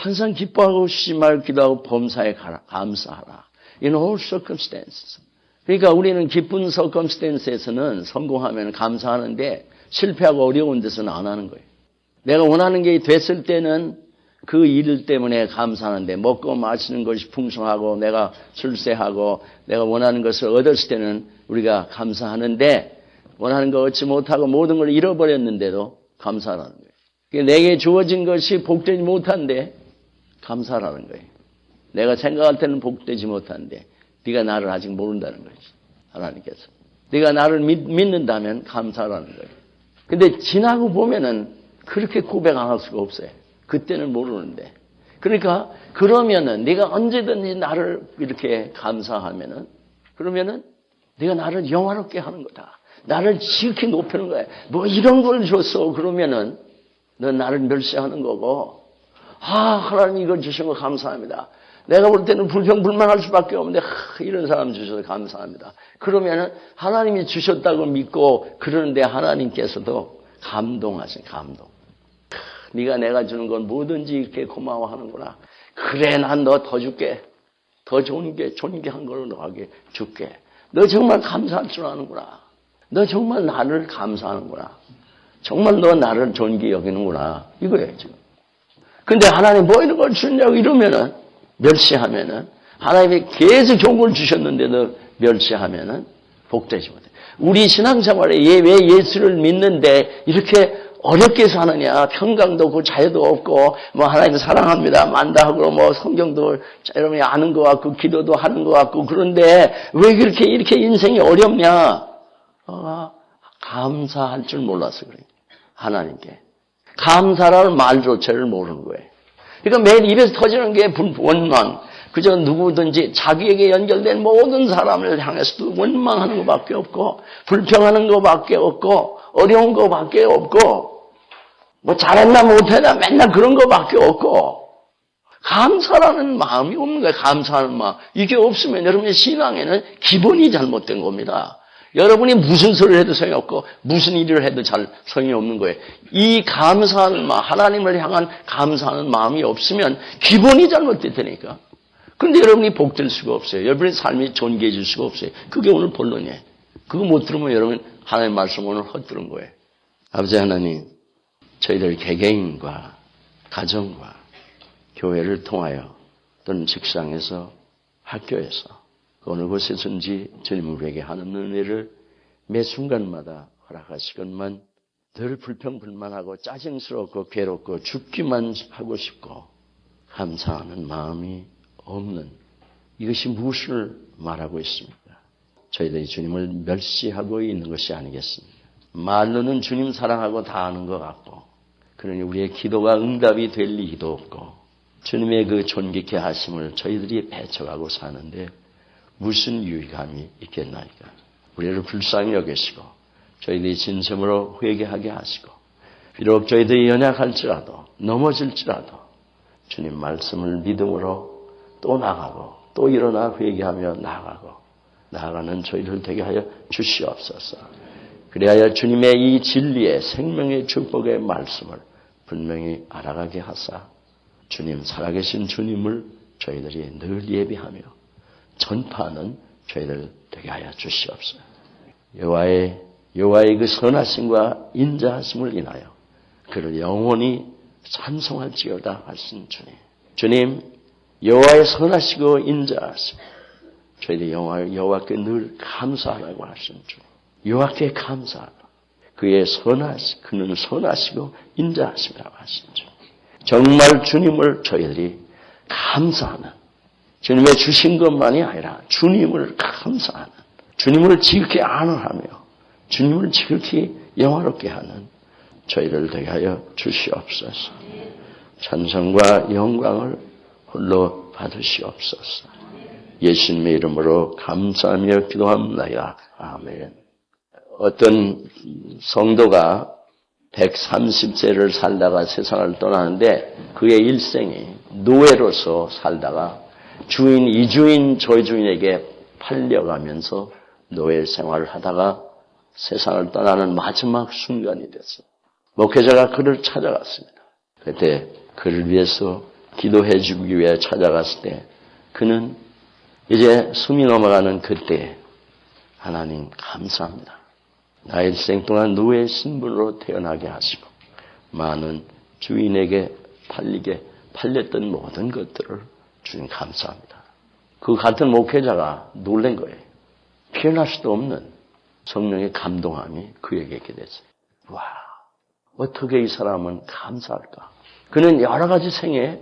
항상 기뻐하고 쉬지 말고 기도하고 범사에 감사하라. In all circumstances. 그러니까 우리는 기쁜 circumstance에서는 성공하면 감사하는데 실패하고 어려운 데서는 안 하는 거예요. 내가 원하는 게 됐을 때는 그 일 때문에 감사하는데 먹고 마시는 것이 풍성하고 내가 출세하고 내가 원하는 것을 얻었을 때는 우리가 감사하는데 원하는 거 얻지 못하고 모든 걸 잃어버렸는데도 감사하라는 거예요. 내게 주어진 것이 복되지 못한데 감사하라는 거예요. 내가 생각할 때는 복되지 못한데 네가 나를 아직 모른다는 거지. 하나님께서. 네가 나를 믿는다면 감사하라는 거예요. 근데 지나고 보면은 그렇게 고백 안 할 수가 없어요. 그때는 모르는데. 그러니까 그러면은 네가 언제든지 나를 이렇게 감사하면은 그러면은 네가 나를 영화롭게 하는 거다. 나를 지극히 높이는 거야. 뭐 이런 걸 줬어. 그러면은 넌 나를 멸시하는 거고. 하나님 이걸 주신 거 감사합니다. 내가 볼 때는 불평불만할 수밖에 없는데 이런 사람 주셔서 감사합니다. 그러면은 하나님이 주셨다고 믿고 그러는데 하나님께서도 감동하신 감동. 네가 내가 주는 건 뭐든지 이렇게 고마워하는구나. 그래 난 너 더 줄게. 더 좋은 게 존귀한 걸로 너에게 줄게. 너 정말 감사할 줄 아는구나. 너 정말 나를 감사하는구나. 정말 너 나를 존귀 여기는구나. 이거예요 지금. 근데 하나님 뭐 이런 걸 주냐고 이러면은 멸시하면은 하나님이 계속 좋은 걸 주셨는데도 멸시하면은 복되지 못해. 우리 신앙생활에 왜 예수를 믿는데 이렇게 어렵게 사느냐. 평강도 없고 자유도 없고 뭐 하나님 사랑합니다. 만다하고 뭐 성경도 여러분이 아는 것 같고 기도도 하는 것 같고 그런데 왜 그렇게 이렇게 인생이 어렵냐. 감사할 줄 몰라서 그래요. 하나님께. 감사라는 말조차를 모르는 거예요. 그러니까 매일 입에서 터지는 게 원망. 그저 누구든지 자기에게 연결된 모든 사람을 향해서도 원망하는 것밖에 없고 불평하는 것밖에 없고 어려운 것밖에 없고 뭐 잘했나 못했나 맨날 그런 것밖에 없고 감사라는 마음이 없는 거예요. 감사하는 마음. 이게 없으면 여러분의 신앙에는 기본이 잘못된 겁니다. 여러분이 무슨 소리를 해도 소용이 없고 무슨 일을 해도 잘 소용이 없는 거예요. 이 감사하는 마음, 하나님을 향한 감사하는 마음이 없으면 기본이 잘못됐다니까. 그런데 여러분이 복될 수가 없어요. 여러분의 삶이 존귀해질 수가 없어요. 그게 오늘 본론이에요. 그거 못 들으면 여러분 하나님의 말씀 오늘 헛들은 거예요. 아버지 하나님, 저희들 개개인과 가정과 교회를 통하여 또는 직장에서 학교에서 어느 곳에서든지 주님 우리에게 하는 은혜를 매 순간마다 허락하시건만 늘 불평불만하고 짜증스럽고 괴롭고 죽기만 하고 싶고 감사하는 마음이 없는 이것이 무엇을 말하고 있습니까? 저희들이 주님을 멸시하고 있는 것이 아니겠습니까? 말로는 주님 사랑하고 다 아는 것 같고 그러니 우리의 기도가 응답이 될 리도 없고 주님의 그 존귀케 하심을 저희들이 배척하고 사는데 무슨 유익함이 있겠나이까. 우리를 불쌍히 여기시고 저희들이 진심으로 회개하게 하시고 비록 저희들이 연약할지라도 넘어질지라도 주님 말씀을 믿음으로 또 나가고 또 일어나 회개하며 나아가는 저희들 되게 하여 주시옵소서. 그리하여 주님의 이 진리의 생명의 축복의 말씀을 분명히 알아가게 하사 주님 살아계신 주님을 저희들이 늘 예비하며 전파하는 저희들 되게 하여 주시옵소서. 여호와의 그 선하심과 인자하심을 인하여 그를 영원히 찬송할지어다 하신 주님 여호와의 선하시고 인자하심 저희들이 여호와께 늘 감사하라고 하신 주님 여호와께 감사하라. 그의 그는 선하시고 인자하심이라고 하신 주님 정말 주님을 저희들이 감사하는 주님의 주신 것만이 아니라 주님을 감사하는 주님을 지극히 안언하며 주님을 지극히 영화롭게 하는 저희를 되게 하여 주시옵소서. 찬송과 영광을 홀로 받으시옵소서. 예수님의 이름으로 감사하며 기도합니다. 아멘. 어떤 성도가 130세를 살다가 세상을 떠나는데 그의 일생이 노예로서 살다가 이주인, 조주인에게 팔려가면서 노예 생활을 하다가 세상을 떠나는 마지막 순간이 됐어요. 목회자가 그를 찾아갔습니다. 그때 그를 위해서 기도해 주기 위해 찾아갔을 때 그는 이제 숨이 넘어가는 그때 하나님 감사합니다. 나의 일생 동안 노예 신분으로 태어나게 하시고 많은 주인에게 팔렸던 모든 것들을 주님 감사합니다. 그 같은 목회자가 놀란 거예요. 표현할 수도 없는 성령의 감동함이 그에게 있게 됐어요. 와, 어떻게 이 사람은 감사할까? 그는 여러 가지 생애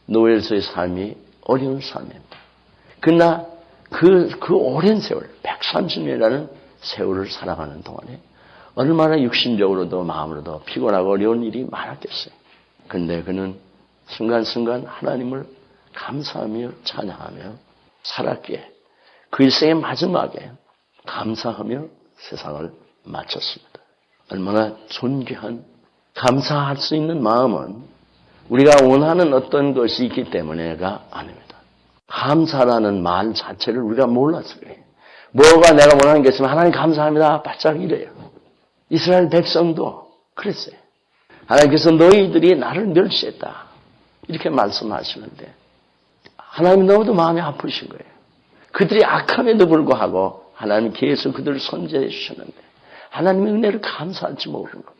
노예로서의 삶이 어려운 삶입니다. 그러나 그 오랜 세월, 130년이라는 세월을 살아가는 동안에 얼마나 육신적으로도 마음으로도 피곤하고 어려운 일이 많았겠어요. 그런데 그는 순간순간 하나님을 감사하며 찬양하며 살았기에 그 일생의 마지막에 감사하며 세상을 마쳤습니다. 얼마나 존귀한 감사할 수 있는 마음은 우리가 원하는 어떤 것이 있기 때문에가 아닙니다. 감사라는 말 자체를 우리가 몰라서 그래요. 뭐가 내가 원하는 게 있으면 하나님 감사합니다. 바짝 이래요. 이스라엘 백성도 그랬어요. 하나님께서 너희들이 나를 멸시했다. 이렇게 말씀하시는데 하나님이 너무도 마음이 아프신 거예요. 그들이 악함에도 불구하고 하나님 계속 그들을 선제해 주셨는데 하나님의 은혜를 감사할지 모르는 겁니다.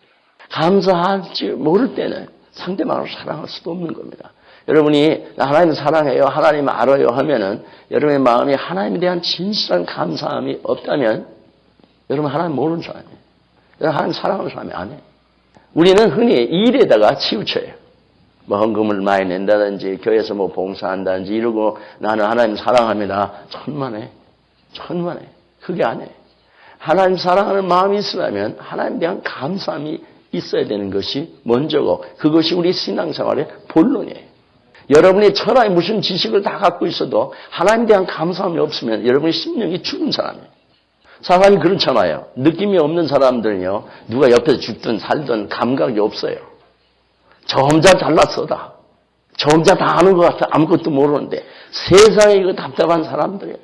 감사할지 모를 때는 상대방을 사랑할 수도 없는 겁니다. 여러분이 하나님 사랑해요, 하나님 알아요 하면은 여러분의 마음이 하나님에 대한 진실한 감사함이 없다면 여러분 하나님 모르는 사람이에요. 여러분 하나님 사랑하는 사람이 아니에요. 우리는 흔히 일에다가 치우쳐요. 뭐 헌금을 많이 낸다든지 교회에서 뭐 봉사한다든지 이러고 나는 하나님 사랑합니다. 천만에. 그게 아니에요. 하나님 사랑하는 마음이 있으려면 하나님에 대한 감사함이 있어야 되는 것이 먼저고 그것이 우리 신앙생활의 본론이에요. 여러분이 천하의 무슨 지식을 다 갖고 있어도 하나님에 대한 감사함이 없으면 여러분의 심령이 죽은 사람이에요. 사람이 그렇잖아요. 느낌이 없는 사람들은요. 누가 옆에서 죽든 살든 감각이 없어요. 저 혼자 잘났어다. 저 혼자 다 아는 것 같아. 아무것도 모르는데 세상에 이거 답답한 사람들이에요.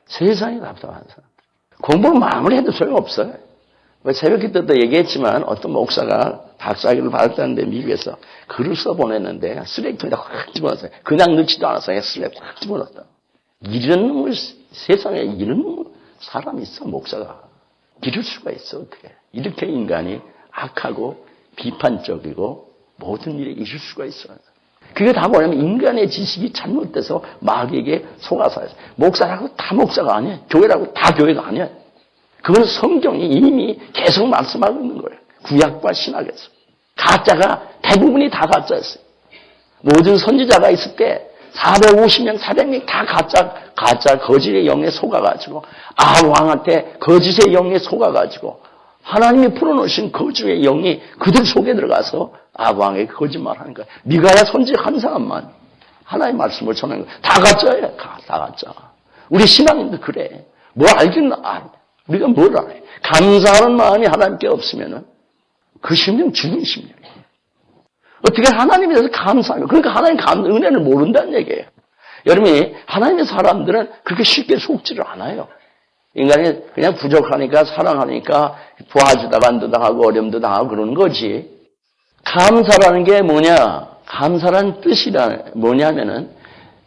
세상에 답답한 사람들. 공부를 마음을 해도 소용없어요. 새벽 때도 얘기했지만 어떤 목사가 박사학위를 받았다는데 미국에서 글을 써보냈는데 쓰레기통에다 확 집어넣었어요. 그냥 넣지도 않았어요. 쓰레기 확 집어넣었다. 이런 놈을 세상에 이런 사람이 있어 목사가. 이럴 수가 있어 어떻게. 이렇게 인간이 악하고 비판적이고 모든 일에 이럴 수가 있어요. 그게 다 뭐냐면 인간의 지식이 잘못돼서 마귀에게 속아서 목사라고 다 목사가 아니에요. 교회라고 다 교회가 아니에요. 그건 성경이 이미 계속 말씀하고 있는 거예요. 구약과 신약에서. 가짜가 대부분이 다 가짜였어요. 모든 선지자가 있을 때 450명, 400명 다 가짜 거짓의 영에 속아가지고 왕한테 거짓의 영에 속아가지고 하나님이 풀어놓으신 거짓의 영이 그들 속에 들어가서 왕에게 거짓말하는 거예요. 미가야 선지 한 사람만 하나님의 말씀을 전하는 거예요. 다 가짜예요. 다 가짜. 우리 신앙인도 그래. 뭐 알겠나? 우리가 뭘 알아요? 감사하는 마음이 하나님께 없으면은 그 심령 죽은 심령이에요. 어떻게 하나님에 대해서 감사하며 그러니까 하나님 은혜를 모른다는 얘기예요. 여러분이 하나님의 사람들은 그렇게 쉽게 속지를 않아요. 인간이 그냥 부족하니까 사랑하니까 도와주다 간도다 하고 어려움도 당하고 그러는 거지. 감사라는 게 뭐냐? 감사라는 뜻이 뭐냐면은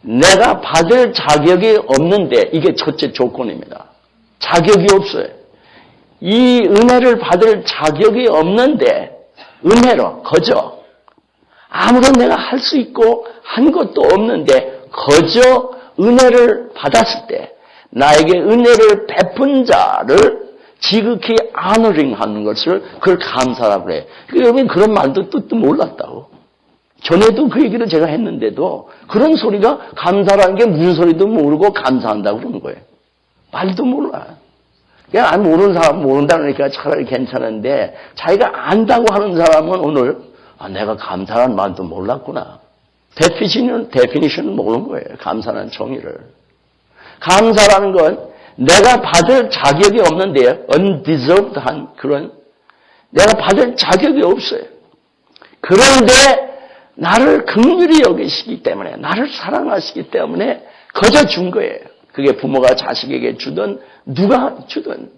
내가 받을 자격이 없는데 이게 첫째 조건입니다. 자격이 없어요. 이 은혜를 받을 자격이 없는데 은혜로 거저 아무런 내가 할 수 있고 한 것도 없는데 거저 은혜를 받았을 때 나에게 은혜를 베푼 자를 지극히 아너링하는 것을 그걸 감사라고 그래요. 여러분 그런 말도 뜻도 몰랐다고. 전에도 그 얘기를 제가 했는데도 그런 소리가 감사라는 게 무슨 소리도 모르고 감사한다고 그러는 거예요. 말도 몰라. 그냥 모르는 사람 모른다 그러니까 차라리 괜찮은데 자기가 안다고 하는 사람은 오늘 내가 감사라는 말도 몰랐구나. 데피니션은 모르는 거예요. 감사라는 정의를. 감사라는 건 내가 받을 자격이 없는데 undeserved한 그런 내가 받을 자격이 없어요. 그런데 나를 긍휼히 여기시기 때문에 나를 사랑하시기 때문에 거저 준 거예요. 그게 부모가 자식에게 주든 누가 주든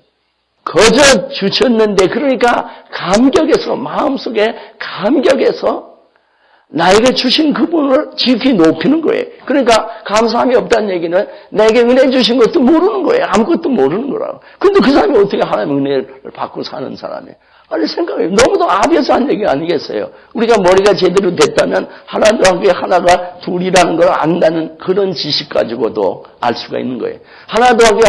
거저 주셨는데 그러니까 감격해서 마음속에 감격해서 나에게 주신 그분을 지극히 높이는 거예요. 그러니까 감사함이 없다는 얘기는 내게 은혜 주신 것도 모르는 거예요. 아무것도 모르는 거라고. 근데 그 사람이 어떻게 하나님의 은혜를 받고 사는 사람이에요? 아니 생각해요. 너무도 아비어스한 얘기 아니겠어요? 우리가 머리가 제대로 됐다면 하나 더하기 하나가 둘이라는 걸 안다는 그런 지식 가지고도 알 수가 있는 거예요. 하나 더하기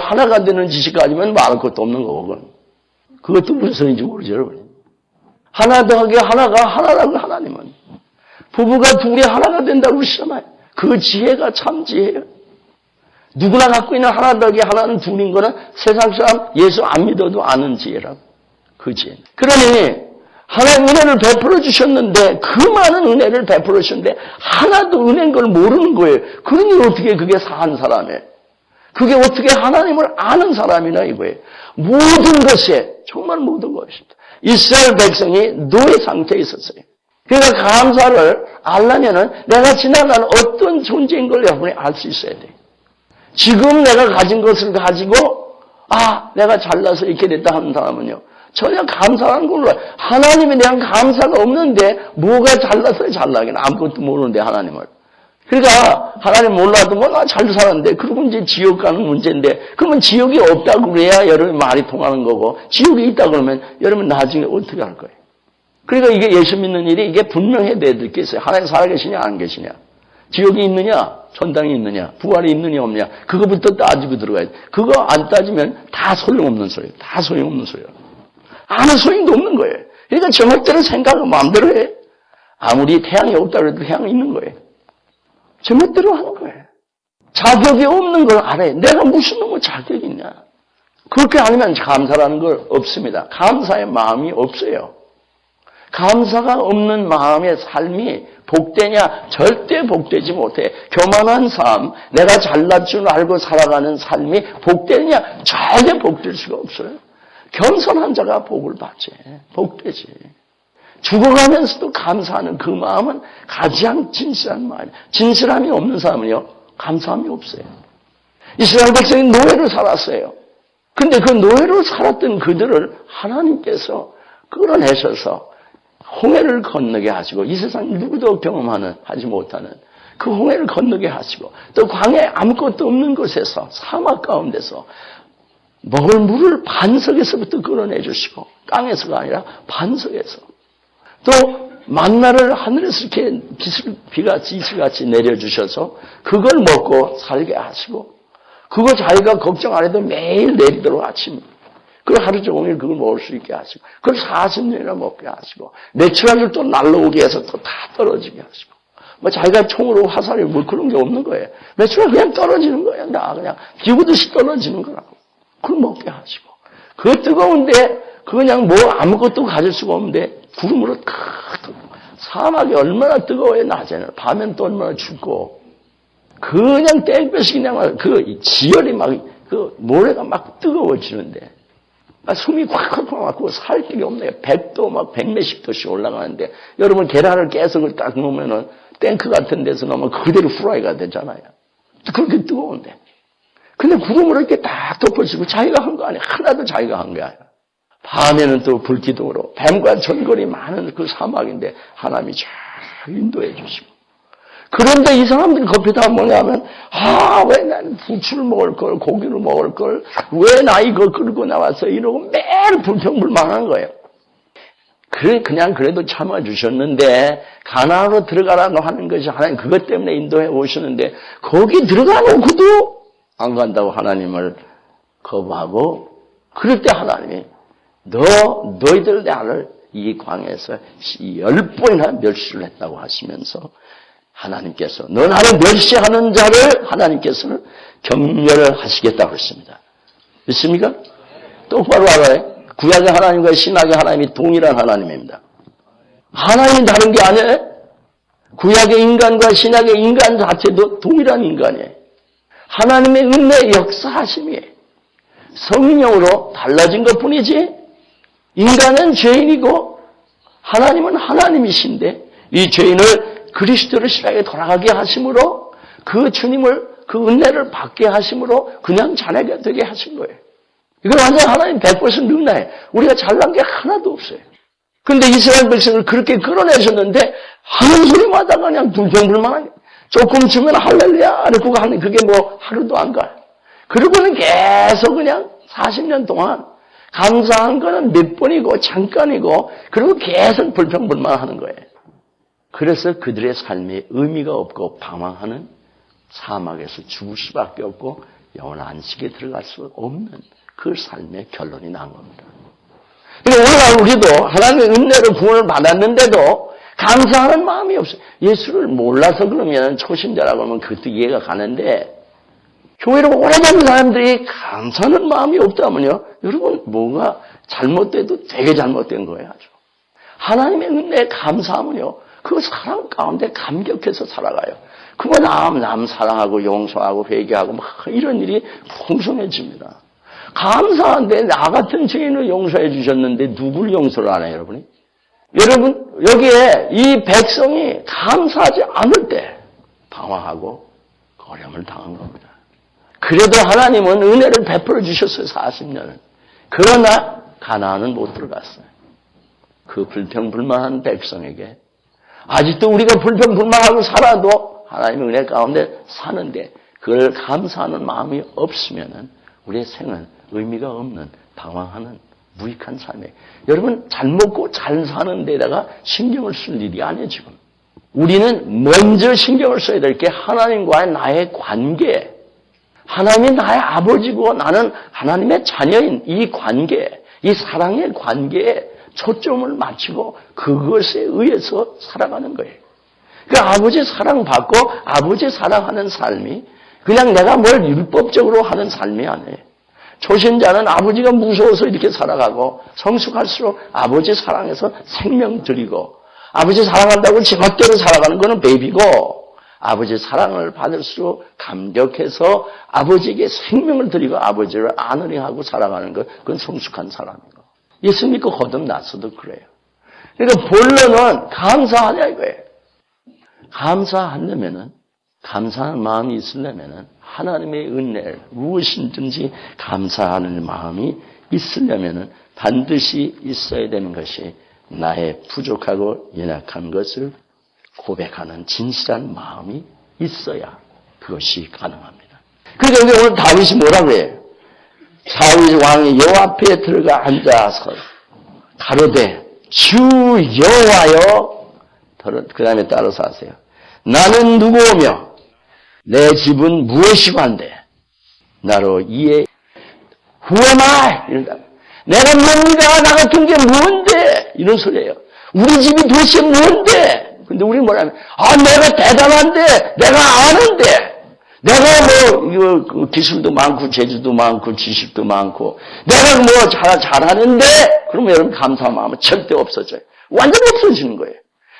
하나가 되는 지식 가지면 말할 것도 없는 거고 그것도 무슨 소리인지 모르죠, 여러분. 하나 더하기 하나가 하나라고 하나님은 부부가 둘이 하나가 된다고 그러시잖아요. 그 지혜가 참 지혜예요. 누구나 갖고 있는 하나 더하기 하나는 둘인 거는 세상 사람 예수 안 믿어도 아는 지혜라고. 그 지혜. 그러니 하나님 은혜를 베풀어 주셨는데 그 많은 은혜를 베풀어 주셨는데 하나도 은혜인 걸 모르는 거예요. 그러니 어떻게 그게 사한 사람이에요. 그게 어떻게 하나님을 아는 사람이나 이거예요. 모든 것에 정말 모든 것입니다. 이스라엘 백성이 노예 상태에 있었어요. 그러니까 감사를 알려면은 내가 지나가는 어떤 존재인 걸 여러분이 알 수 있어야 돼요. 지금 내가 가진 것을 가지고 내가 잘나서 이렇게 됐다 하는 사람은요. 전혀 감사하는 걸로 하나님에 대한 감사가 없는데 뭐가 잘나서 잘나긴 아무것도 모르는데 하나님을. 그러니까 하나님 몰라도 나 잘 살았는데 그러고 이제 지옥 가는 문제인데 그러면 지옥이 없다고 그래야 여러분 말이 통하는 거고 지옥이 있다 그러면 여러분 나중에 어떻게 할 거예요? 그러니까 이게 예수 믿는 일이 이게 분명해야 될 게 있어요. 하나님 살아계시냐 안 계시냐. 지옥이 있느냐 천당이 있느냐 부활이 있느냐 없느냐 그거부터 따지고 들어가야 돼. 그거 안 따지면 다 소용없는 소리예요. 다 소용없는 소리예요. 아무 소용도 없는 거예요. 그러니까 제멋대로 생각을 마음대로 해. 아무리 태양이 없다고 해도 태양이 있는 거예요. 제멋대로 하는 거예요. 자격이 없는 걸 알아요. 내가 무슨 놈의 자격이 있냐. 그렇게 아니면 감사라는 걸 없습니다. 감사의 마음이 없어요. 감사가 없는 마음의 삶이 복되냐? 절대 복되지 못해. 교만한 삶, 내가 잘난 줄 알고 살아가는 삶이 복되냐? 절대 복될 수가 없어요. 겸손한 자가 복을 받지. 복되지. 죽어가면서도 감사하는 그 마음은 가장 진실한 마음이에요. 진실함이 없는 사람은요. 감사함이 없어요. 이스라엘 백성이 노예로 살았어요. 근데 그 노예로 살았던 그들을 하나님께서 끌어내셔서 홍해를 건너게 하시고 이 세상 누구도 하지 못하는 그 홍해를 건너게 하시고 또 광야에 아무것도 없는 곳에서 사막 가운데서 먹을 물을 반석에서부터 끌어내 주시고 땅에서가 아니라 반석에서 또 만나를 하늘에서 이렇게 비같이 이슬같이 내려주셔서 그걸 먹고 살게 하시고 그거 자기가 걱정 안 해도 매일 내리도록 아침 그걸 하루 종일 그걸 먹을 수 있게 하시고 그걸 40년이나 먹게 하시고 매출하기를 또 날라오게 해서 또 다 떨어지게 하시고 자기가 총으로 화살이 그런 게 없는 거예요. 매출하기 그냥 떨어지는 거예요. 그냥 기구듯이 떨어지는 거라고. 그걸 먹게 하시고 그 뜨거운데 그냥 아무것도 가질 수가 없는데 구름으로 사막이 얼마나 뜨거워요. 낮에는 밤에는 또 얼마나 춥고 그냥 땡볕이 그냥 그 지열이 그 모래가 막 뜨거워지는데 숨이 콱콱콱 막고 살 데가 없네요. 100도 100몇십 도씩 올라가는데 여러분 계란을 깨서 딱 놓으면은 탱크 같은 데서 넣으면 그대로 후라이가 되잖아요. 그렇게 뜨거운데. 근데 구름으로 이렇게 딱 덮어지고 자기가 한 거 아니에요. 하나도 자기가 한 게 아니에요. 밤에는 또 불기둥으로 뱀과 전골이 많은 그 사막인데 하나님이 잘 인도해 주시고. 그런데 이 사람들이 겁이다 뭐냐면 왜 나는 부추를 먹을 걸 고기를 먹을 걸 왜 나 이거 끌고 나와서 이러고 매일 불평불만한 거예요. 그냥 그래도 참아주셨는데 가나안으로 들어가라고 하는 것이 하나님 그것 때문에 인도해 오시는데 거기 들어가 놓고도 안 간다고 하나님을 거부하고 그럴 때 하나님이 너희들 나를 이 광야에서 10번이나 멸시를 했다고 하시면서 하나님께서 너 나를 멸시하는 자를 하나님께서는 격려를 하시겠다고 했습니다. 믿습니까? 똑바로 알아요. 구약의 하나님과 신약의 하나님이 동일한 하나님입니다. 하나님이 다른 게 아니에요. 구약의 인간과 신약의 인간 자체도 동일한 인간이에요. 하나님의 은혜 역사하심이 성령으로 달라진 것뿐이지 인간은 죄인이고 하나님은 하나님이신데 이 죄인을 그리스도를 신앙에 돌아가게 하심으로 그 주님을 그 은혜를 받게 하심으로 그냥 자녀가 되게 하신 거예요. 이건 완전 하나님 100% 능나예요. 우리가 잘난 게 하나도 없어요. 근데 이스라엘 백성을 그렇게 끌어내셨는데 하는 소리마다 그냥 불평불만하게 조금 주면 할렐루야 그러고 하는 그게 뭐 하루도 안 가요. 그러고는 계속 그냥 40년 동안 감사한 거는 몇 번이고 잠깐이고 그리고 계속 불평불만하는 거예요. 그래서 그들의 삶이 의미가 없고 방황하는 사막에서 죽을 수밖에 없고 영원한 안식에 들어갈 수 없는 그 삶의 결론이 난 겁니다. 그러니까 오늘날 우리도 하나님의 은혜로 구원을 받았는데도 감사하는 마음이 없어요. 예수를 몰라서 그러면 초신자라고 하면 그것도 이해가 가는데 교회를 오래된 사람들이 감사하는 마음이 없다면요. 여러분 뭔가 잘못돼도 되게 잘못된 거예요. 아주. 하나님의 은혜에 감사하면요. 그 사랑 가운데 감격해서 살아가요. 그거 남 사랑하고 용서하고 회개하고 막 이런 일이 풍성해집니다. 감사한데 나 같은 죄인을 용서해 주셨는데 누굴 용서를 안 해요, 여러분이? 여러분 여기에 이 백성이 감사하지 않을 때 방황하고 어려움을 당한 겁니다. 그래도 하나님은 은혜를 베풀어 주셨어요, 40년을. 그러나 가나안은 못 들어갔어요. 그 불평불만한 백성에게 아직도 우리가 불평불만하고 살아도 하나님의 은혜 가운데 사는데 그걸 감사하는 마음이 없으면은 우리의 생은 의미가 없는 방황하는 무익한 삶이에요. 여러분 잘 먹고 잘 사는 데다가 신경을 쓸 일이 아니에요 지금. 우리는 먼저 신경을 써야 될 게 하나님과의 나의 관계. 하나님이 나의 아버지고 나는 하나님의 자녀인 이 관계, 이 사랑의 관계에 초점을 맞추고 그것에 의해서 살아가는 거예요. 그러니까 아버지 사랑받고 아버지 사랑하는 삶이 그냥 내가 뭘 율법적으로 하는 삶이 아니에요. 초신자는 아버지가 무서워서 이렇게 살아가고 성숙할수록 아버지 사랑해서 생명 드리고 아버지 사랑한다고 제멋대로 살아가는 거는 베이비고 아버지 사랑을 받을수록 감격해서 아버지에게 생명을 드리고 아버지를 아느리하고 살아가는 것 그건 성숙한 사람이고 예수 믿고 거듭났어도 그래요. 그러니까 본론은 감사하냐 이거예요. 감사하려면은 감사하는 마음이 있으려면은 하나님의 은혜를 무엇이든지 감사하는 마음이 있으려면은 반드시 있어야 되는 것이 나의 부족하고 연약한 것을 고백하는 진실한 마음이 있어야 그것이 가능합니다. 그러니까 오늘 다윗이 뭐라고 해요? 사울 왕이 여호와 앞에 들어가 앉아서 가로되 주 여호와여 그 다음에 따라서 하세요. 나는 누구오며 내 집은 무엇이관데 나로 이에 Who am I? 이런다. 내가 뭡니까? 나 같은 게 뭔데? 이런 소리예요. 우리 집이 도대체 뭔데? 근데 우리는 뭐라면 내가 대단한데 내가 아는데 내가 이거 기술도 많고 재주도 많고 지식도 많고 내가 잘하는데 그러면 여러분 감사한 마음은 절대 없어져요. 완전 없어지는 거예요.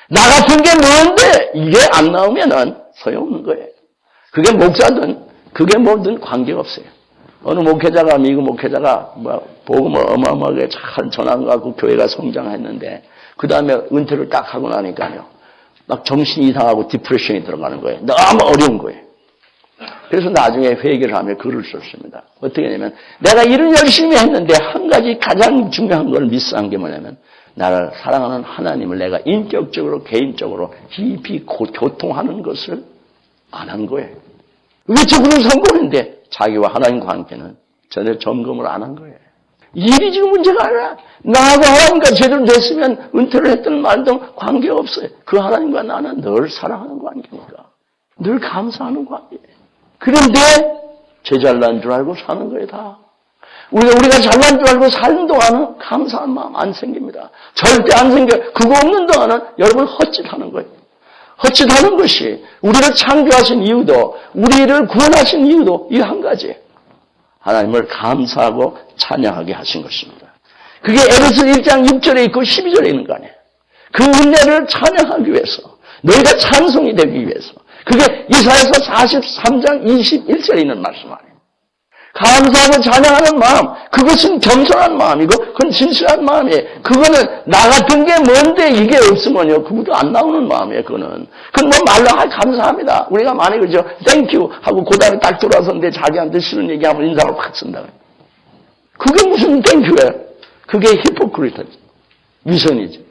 나 같은 게 뭔데 이게 안 나오면은 소용없는 거예요. 그게 목사든 그게 뭐든 관계없어요. 어느 목회자가 미국 목회자가 복음을 어마어마하게 잘 전한갖고 교회가 성장했는데 그 다음에 은퇴를 딱 하고 나니까요. 막 정신이 이상하고 디프레션이 들어가는 거예요. 너무 어려운 거예요. 그래서 나중에 회개를 하며 글을 썼습니다. 어떻게 하냐면 내가 일을 열심히 했는데 한 가지 가장 중요한 걸 미스한 게 뭐냐면 나를 사랑하는 하나님을 내가 인격적으로 개인적으로 깊이 교통하는 것을 안 한 거예요. 외적으로는 성공했는데 자기와 하나님 관계는 전혀 점검을 안 한 거예요. 일이 지금 문제가 아니라 나하고 하나님과 제대로 됐으면 은퇴를 했든 말든 관계없어요. 그 하나님과 나는 늘 사랑하는 관계니까. 늘 감사하는 관계예요. 그런데 제 잘난 줄 알고 사는 거예요 다. 우리가 잘난 줄 알고 사는 동안은 감사한 마음 안 생깁니다. 절대 안 생겨요. 그거 없는 동안은 여러분 헛짓하는 거예요. 헛짓하는 것이 우리를 창조하신 이유도 우리를 구원하신 이유도 이 한 가지예요. 하나님을 감사하고 찬양하게 하신 것입니다. 그게 에베소 1장 6절에 있고 12절에 있는 거 아니에요. 그 은혜를 찬양하기 위해서 너희가 찬송이 되기 위해서 그게 이사야서 43장 21절에 있는 말씀 아니에요. 감사하고 찬양하는 마음 그것은 겸손한 마음이고 그건 진실한 마음이에요. 그거는 나 같은 게 뭔데 이게 없으면요 그것도 안 나오는 마음이에요. 그건 말로 감사합니다. 우리가 많이 그러죠. 땡큐 하고 그 다음에 딱 돌아섰는데 자기한테 싫은 얘기하면 인상을 팍 쓴다. 그게 무슨 땡큐예요? 그게 히포크리트지. 위선이지.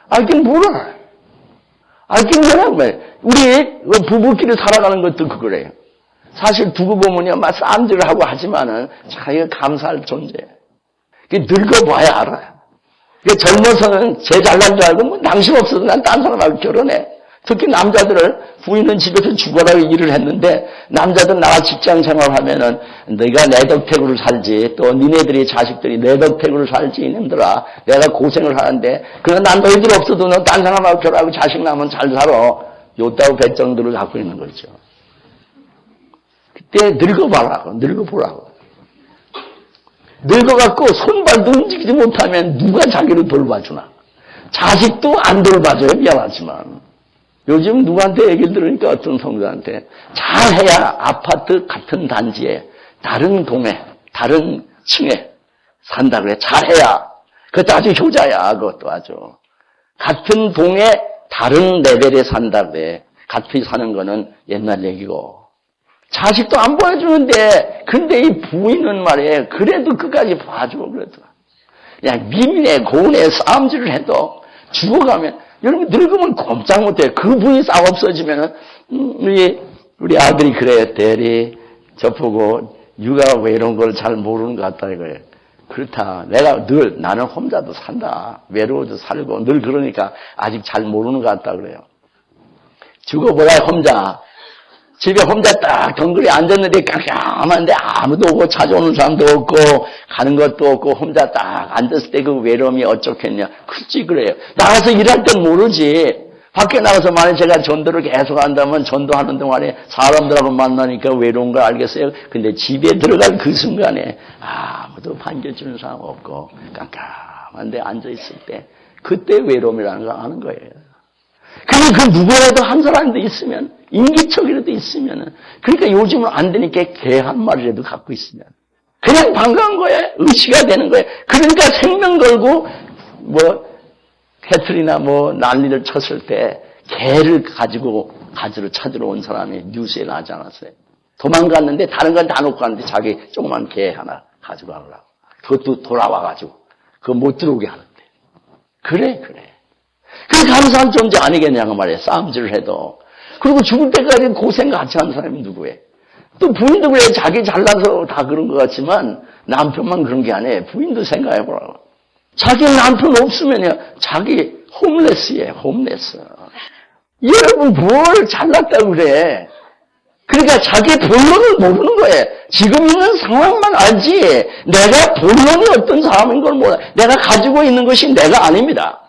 알긴 뭘 알아요. 알긴 뭐라고 말이에요. 우리 부부끼리 살아가는 것도 그거래요. 사실 두고 보면요, 막 싸움질을 하고 하지만은 자기가 감사할 존재예요. 늙어봐야 알아요. 젊어서는 제 잘난 줄 알고, 뭐, 당신 없어도 난 딴 사람하고 결혼해. 특히 남자들을 부인은 집에서 죽어라고 일을 했는데, 남자들 나가 직장 생활하면은, 네가 내 덕택으로 살지, 또 니네들이 자식들이 내 덕택으로 살지, 이놈들아. 내가 고생을 하는데, 그러나 난 너희들 없어도 너 딴 사람하고 결혼하고 자식 낳으면 잘 살아. 요따고 배정들을 갖고 있는 거죠. 그때 늙어보라고. 늙어갖고 손발도 움직이지 못하면 누가 자기를 돌봐주나. 자식도 안 돌봐줘요. 미안하지만. 요즘 누구한테 얘기를 들으니까 어떤 성도한테 잘해야 아파트 같은 단지에 다른 동에 다른 층에 산다 그래. 잘해야. 그것도 아주 효자야. 그것도 아주. 같은 동에 다른 레벨에 산다 그래. 같이 사는 거는 옛날 얘기고. 자식도 안 보여주는데, 근데 이 부인은 말이에요. 그래도 끝까지 봐줘, 그래도. 그냥 미민에, 고운에 싸움질을 해도 죽어가면, 여러분 늙으면 꼼짝 못해. 그 부인이 싹 없어지면은, 우리 아들이 그래요. 대리, 저보고, 육아 외로운 걸 잘 모르는 것 같다, 이거예요. 그렇다. 내가 늘, 나는 혼자도 산다. 외로워도 살고, 늘 그러니까 아직 잘 모르는 것 같다, 그래요. 죽어보라, 혼자. 집에 혼자 딱 덩그리 앉았는데 깜깜한데 아무도 오고 찾아오는 사람도 없고 가는 것도 없고 혼자 딱 앉았을 때 그 외로움이 어쩌겠냐. 그렇지 그래요. 나가서 일할 땐 모르지. 밖에 나가서 만약 제가 전도를 계속 한다면 전도하는 동안에 사람들하고 만나니까 외로운 걸 알겠어요. 근데 집에 들어간 그 순간에 아무도 반겨주는 사람 없고 깜깜한데 앉아있을 때 그때 외로움이라는 걸 아는 거예요. 근데 그 누구라도 한 사람도 있으면, 인기척이라도 있으면, 그러니까 요즘은 안 되니까 개 한 마리라도 갖고 있으면, 그냥 반가운 거예요. 의시가 되는 거예요. 그러니까 생명 걸고, 해틀이나 난리를 쳤을 때, 개를 가지고, 가지러 찾으러 온 사람이 뉴스에 나지 않았어요. 도망갔는데, 다른 건 다 놓고 갔는데, 자기 조그만 개 하나 가지고 가려고. 그것도 돌아와가지고, 그거 못 들어오게 하는데. 그래. 그 감사한 존재 아니겠냐고 말이에요. 싸움질을 해도. 그리고 죽을 때까지 고생 같이 하는 사람이 누구예요? 또 부인도 그래. 자기 잘나서 다 그런 것 같지만 남편만 그런 게 아니에요. 부인도 생각해보라고. 자기 남편 없으면요. 자기 홈레스예요. 홈레스. 여러분 뭘 잘났다고 그래. 그러니까 자기 본론을 모르는 거예요. 지금 있는 상황만 알지 내가 본론이 어떤 사람인 걸 몰라요. 내가 가지고 있는 것이 내가 아닙니다.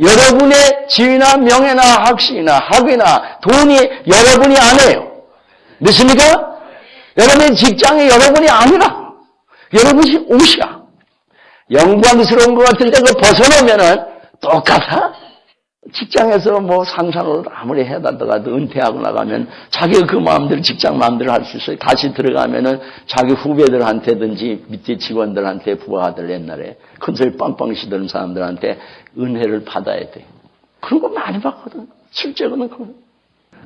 여러분의 지위나 명예나 학식이나 학위나 돈이 여러분이 아니에요. 믿습니까? 여러분의 직장이 여러분이 아니라 여러분이 옷이야. 영광스러운 것 같은데 그거 벗어놓으면은 똑같아. 직장에서 상사를 아무리 해다더라도 은퇴하고 나가면 자기가 그 마음대로 직장 마음대로 할 수 있어요. 다시 들어가면은 자기 후배들한테든지 밑에 직원들한테 부하들 옛날에 큰 소리 빵빵 시드는 사람들한테 은혜를 받아야 돼. 그런 거 많이 봤거든. 실제로는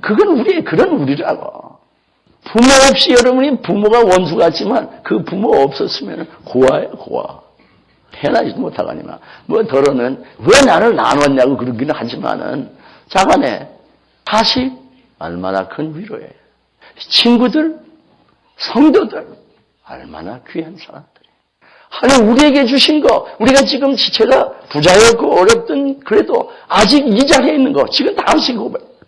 그건 우리의 그런 우리라고. 부모 없이 여러분이 부모가 원수 같지만 그 부모 없었으면 고아예요, 고아. 해나지도 못하거니만. 더러는 왜 나를 나눴냐고 그러기는 하지만은 자간에 다시 얼마나 큰 위로예요. 친구들, 성도들, 얼마나 귀한 사람들이에요. 하나님 우리에게 주신 거, 우리가 지금 지체가 부자였고 어렵든 그래도 아직 이 자리에 있는 거, 지금 다윗의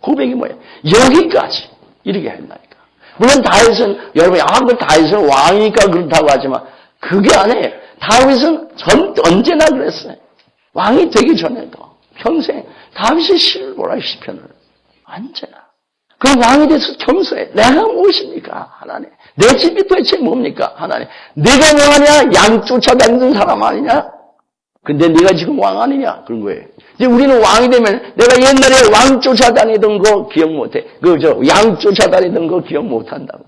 고백이 뭐예요? 여기까지 이렇게 했나니까. 물론 다윗은, 여러분이 그 다윗은 왕이니까 그렇다고 하지만 그게 아니에요. 다윗은 언제나 그랬어요. 왕이 되기 전에도 평생 다윗의 시를 보라 시편을 언제나. 그 왕이 돼서 겸손해. 내가 무엇입니까? 하나님. 내 집이 도대체 뭡니까? 하나님. 내가 왕하냐? 양 쫓아다니는 사람 아니냐? 근데 네가 지금 왕 아니냐? 그런 거예요. 이제 우리는 왕이 되면 내가 옛날에 왕 쫓아다니던 거 기억 못해. 양 쫓아다니던 거 기억 못한다고.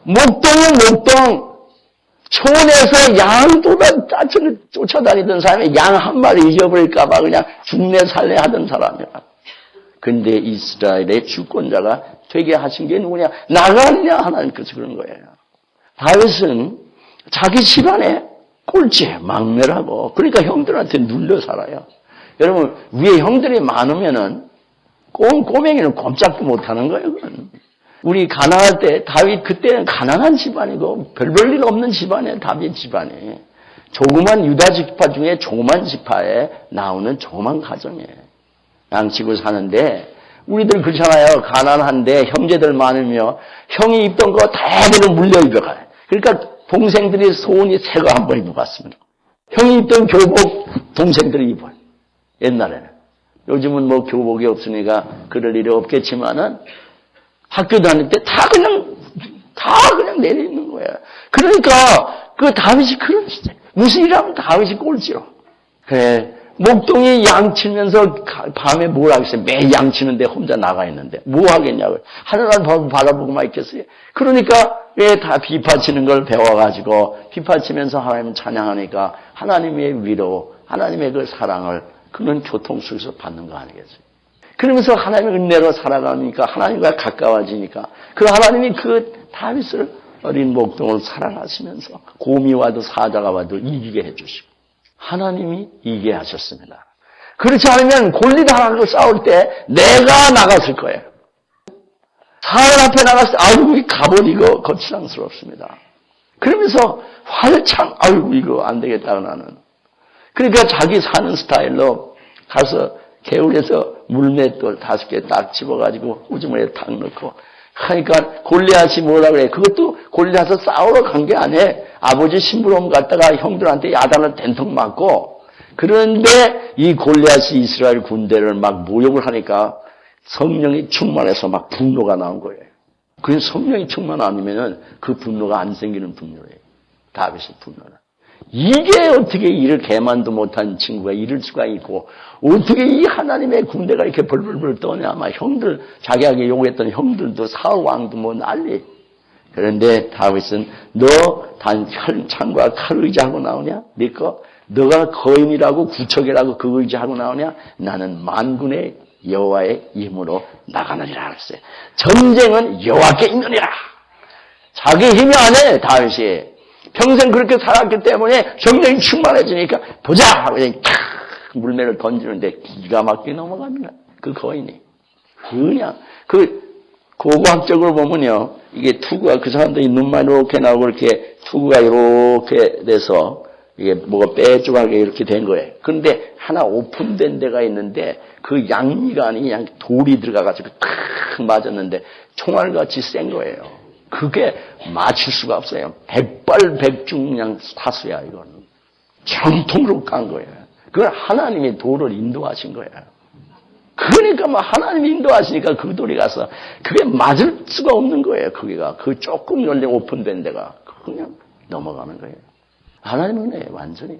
목동. 촌에서 양 쫓아다니던 사람이 양 한 마리 잊어버릴까봐 그냥 죽내 살래 하던 사람이야. 근데 이스라엘의 주권자가 되게 하신 게 누구냐? 나가 아니냐? 하나님께서 그런 거예요. 다윗은 자기 집안에 꼴찌, 막내라고. 그러니까 형들한테 눌려 살아요. 여러분, 위에 형들이 많으면은 꼬맹이는 꼼짝도 못하는 거예요. 그건. 우리 가난할 때 다윗 그때는 가난한 집안이고 별 일 없는 집안이에요. 다윗 집안이. 조그만 유다 지파 중에 조그만 지파에 나오는 조그만 가정이에요. 양치고 사는데 우리들 그렇잖아요. 가난한데 형제들 많으며 형이 입던 거 대부분 물려 입어가요. 그러니까 동생들이 소원이 새 거 한 번 입어봤습니다. 형이 입던 교복 동생들이 입어요. 옛날에는. 요즘은 뭐 교복이 없으니까 그럴 일이 없겠지만은 학교 다닐 때 다 그냥 내리는 거예요. 그러니까 그 다윗이 그런 시대. 무슨 일하면 다윗이 꼴찌로. 그래. 목동이 양치면서 밤에 뭘 하겠어요? 매일 양치는데 혼자 나가 있는데 뭐 하겠냐고요. 하늘을 바라보고만 있겠어요. 그러니까 왜 다 비파치는 걸 배워가지고 비파치면서 하나님을 찬양하니까 하나님의 위로, 하나님의 그 사랑을 그런 교통 속에서 받는 거 아니겠어요? 그러면서 하나님의 은혜로 살아가니까 하나님과 가까워지니까 그 하나님이 그 다윗을 어린 목동을 사랑하시면서 곰이 와도 사자가 와도 이기게 해주시고 하나님이 이기게 하셨습니다. 그렇지 않으면 골리앗하고 싸울 때 내가 나갔을 거예요. 사울 앞에 나갔을 때 아이고 이 갑옷 이거 거추장스럽습니다. 그러면서 활창 아이고 이거 안 되겠다 나는. 그러니까 자기 사는 스타일로 가서 개울에서 물맷돌 5개 딱 집어가지고 우주머니에 탁 넣고 하니까 골리앗이 뭐라 그래. 그것도 골리앗을 싸우러 간 게 아니에요. 아버지 심부름 갔다가 형들한테 야단을 된통 맞고 그런데 이 골리앗이 이스라엘 군대를 막 모욕을 하니까 성령이 충만해서 막 분노가 나온 거예요. 그 성령이 충만 아니면은 그 분노가 안 생기는 분노예요. 다윗의 분노는. 이게 어떻게 이를 개만도 못한 친구가 이럴 수가 있고 어떻게 이 하나님의 군대가 이렇게 벌벌벌 떠냐. 아마 형들 자기에게 요구했던 형들도 사울 왕도 뭐 난리. 그런데 다윗은 너 단 창과 칼 의지하고 나오냐? 믿고 너가 거인이라고 구척이라고 그 의지하고 나오냐? 나는 만군의 여호와의 힘으로 나가느니라 그랬어요. 전쟁은 여호와께 있느니라. 자기 힘이 아니에요. 다윗이. 평생 그렇게 살았기 때문에 성령이 충만해지니까 보자 하고 그냥 물매를 던지는데 기가 막히게 넘어갑니다. 그 거인이. 그냥 고고학적으로 보면요. 이게 투구가 그 사람들이 눈만 이렇게 나오고 이렇게 투구가 이렇게 돼서 이게 뭐가 빼쪽하게 이렇게 된 거예요. 그런데 하나 오픈된 데가 있는데 그 양미간이 그냥 돌이 들어가가지고 탁 맞았는데 총알같이 센 거예요. 그게 맞출 수가 없어요. 백발백중 그냥 타수야 이거는. 정통으로 깐 거예요. 그걸 하나님이 돌을 인도하신 거예요. 그러니까 뭐 하나님이 인도하시니까 그 돌이 가서 그게 맞을 수가 없는 거예요. 거기가 그 조금 열린 오픈된 데가 그냥 넘어가는 거예요. 하나님 은혜 완전히.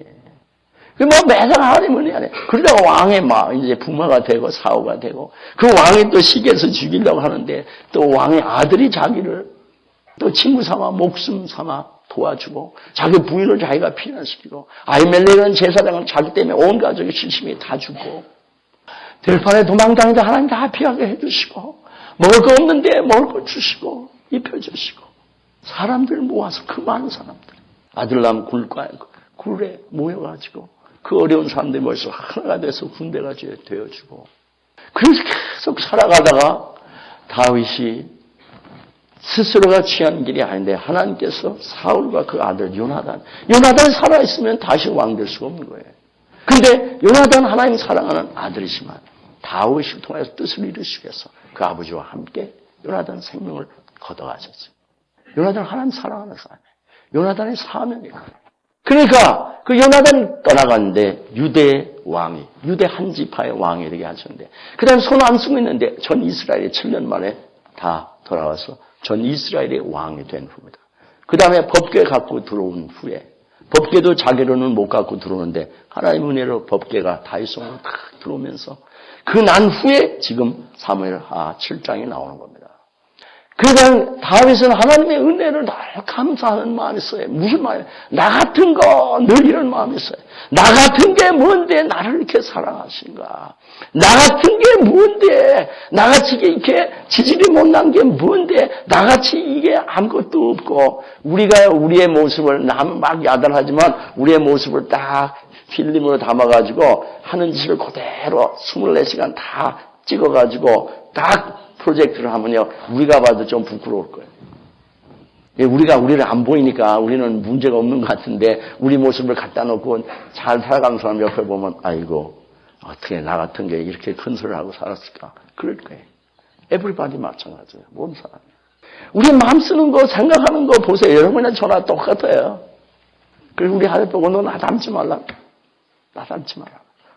뭐 매달 하나님 은혜 안에 그러다가 왕의 막 이제 부모가 되고 사후가 되고 그 왕이 또 시기에서 죽이려고 하는데 또 왕의 아들이 자기를 또 친구 삼아 목숨 삼아 도와주고 자기 부인을 자기가 피난시키고 아히멜렉은 제사장을 자기 때문에 온 가족이 실심이 다 죽고 들판에 도망다니는데 하나님 다 피하게 해주시고 먹을 거 없는데 먹을 거 주시고 입혀주시고 사람들 모아서 그 많은 사람들 아들람 굴에 모여가지고 그 어려운 사람들이 모여서 하나가 돼서 군대가 되어주고 그래서 계속 살아가다가 다윗이 스스로가 취한 길이 아닌데 하나님께서 사울과 그 아들 요나단이 살아있으면 다시 왕 될 수가 없는 거예요. 그런데 요나단 하나님 사랑하는 아들이지만 다윗을 통해서 뜻을 이루시기 위해서 그 아버지와 함께 요나단 생명을 걷어가셨어요. 요나단 하나님 사랑하는 사람이에요. 요나단의 사명이에요. 그러니까 그 요나단이 떠나갔는데 유대 한 지파의 왕이 되게 하셨는데 그 다음에 손 안 쓰고 있는데 전 이스라엘이 7년 만에 다 돌아와서 전 이스라엘의 왕이 된 후입니다. 그 다음에 법궤 갖고 들어온 후에 법궤도 자기로는 못 갖고 들어오는데 하나님 은혜로 법궤가 다윗성으로 탁 들어오면서 그 난 후에 지금 사무엘 하 7장이 나오는 겁니다. 그러니까 다윗은 하나님의 은혜를 늘 감사하는 마음이 있어요. 무슨 말이에요? 나 같은 거 늘 이런 마음이 있어요. 나 같은 게 뭔데 나를 이렇게 사랑하신가? 나 같은 게 뭔데 나같이 이렇게 지질이 못난 게 뭔데 나같이 이게 아무것도 없고 우리가 우리의 모습을 남 막 야단하지만 우리의 모습을 딱 필름으로 담아가지고 하는 짓을 그대로 24시간 다 찍어가지고 딱 프로젝트를 하면요. 우리가 봐도 좀 부끄러울 거예요. 우리를 안 보이니까 우리는 문제가 없는 것 같은데 우리 모습을 갖다 놓고 잘 살아가는 사람 옆에 보면 아이고 어떻게 나 같은 게 이렇게 큰 소리를 하고 살았을까 그럴 거예요. 에브리바디 마찬가지예요. 모든 사람. 우리 마음 쓰는 거 생각하는 거 보세요. 여러분이나 저나 똑같아요. 그리고 우리 아들 보고 너 나 닮지 말라. 나 닮지 마라.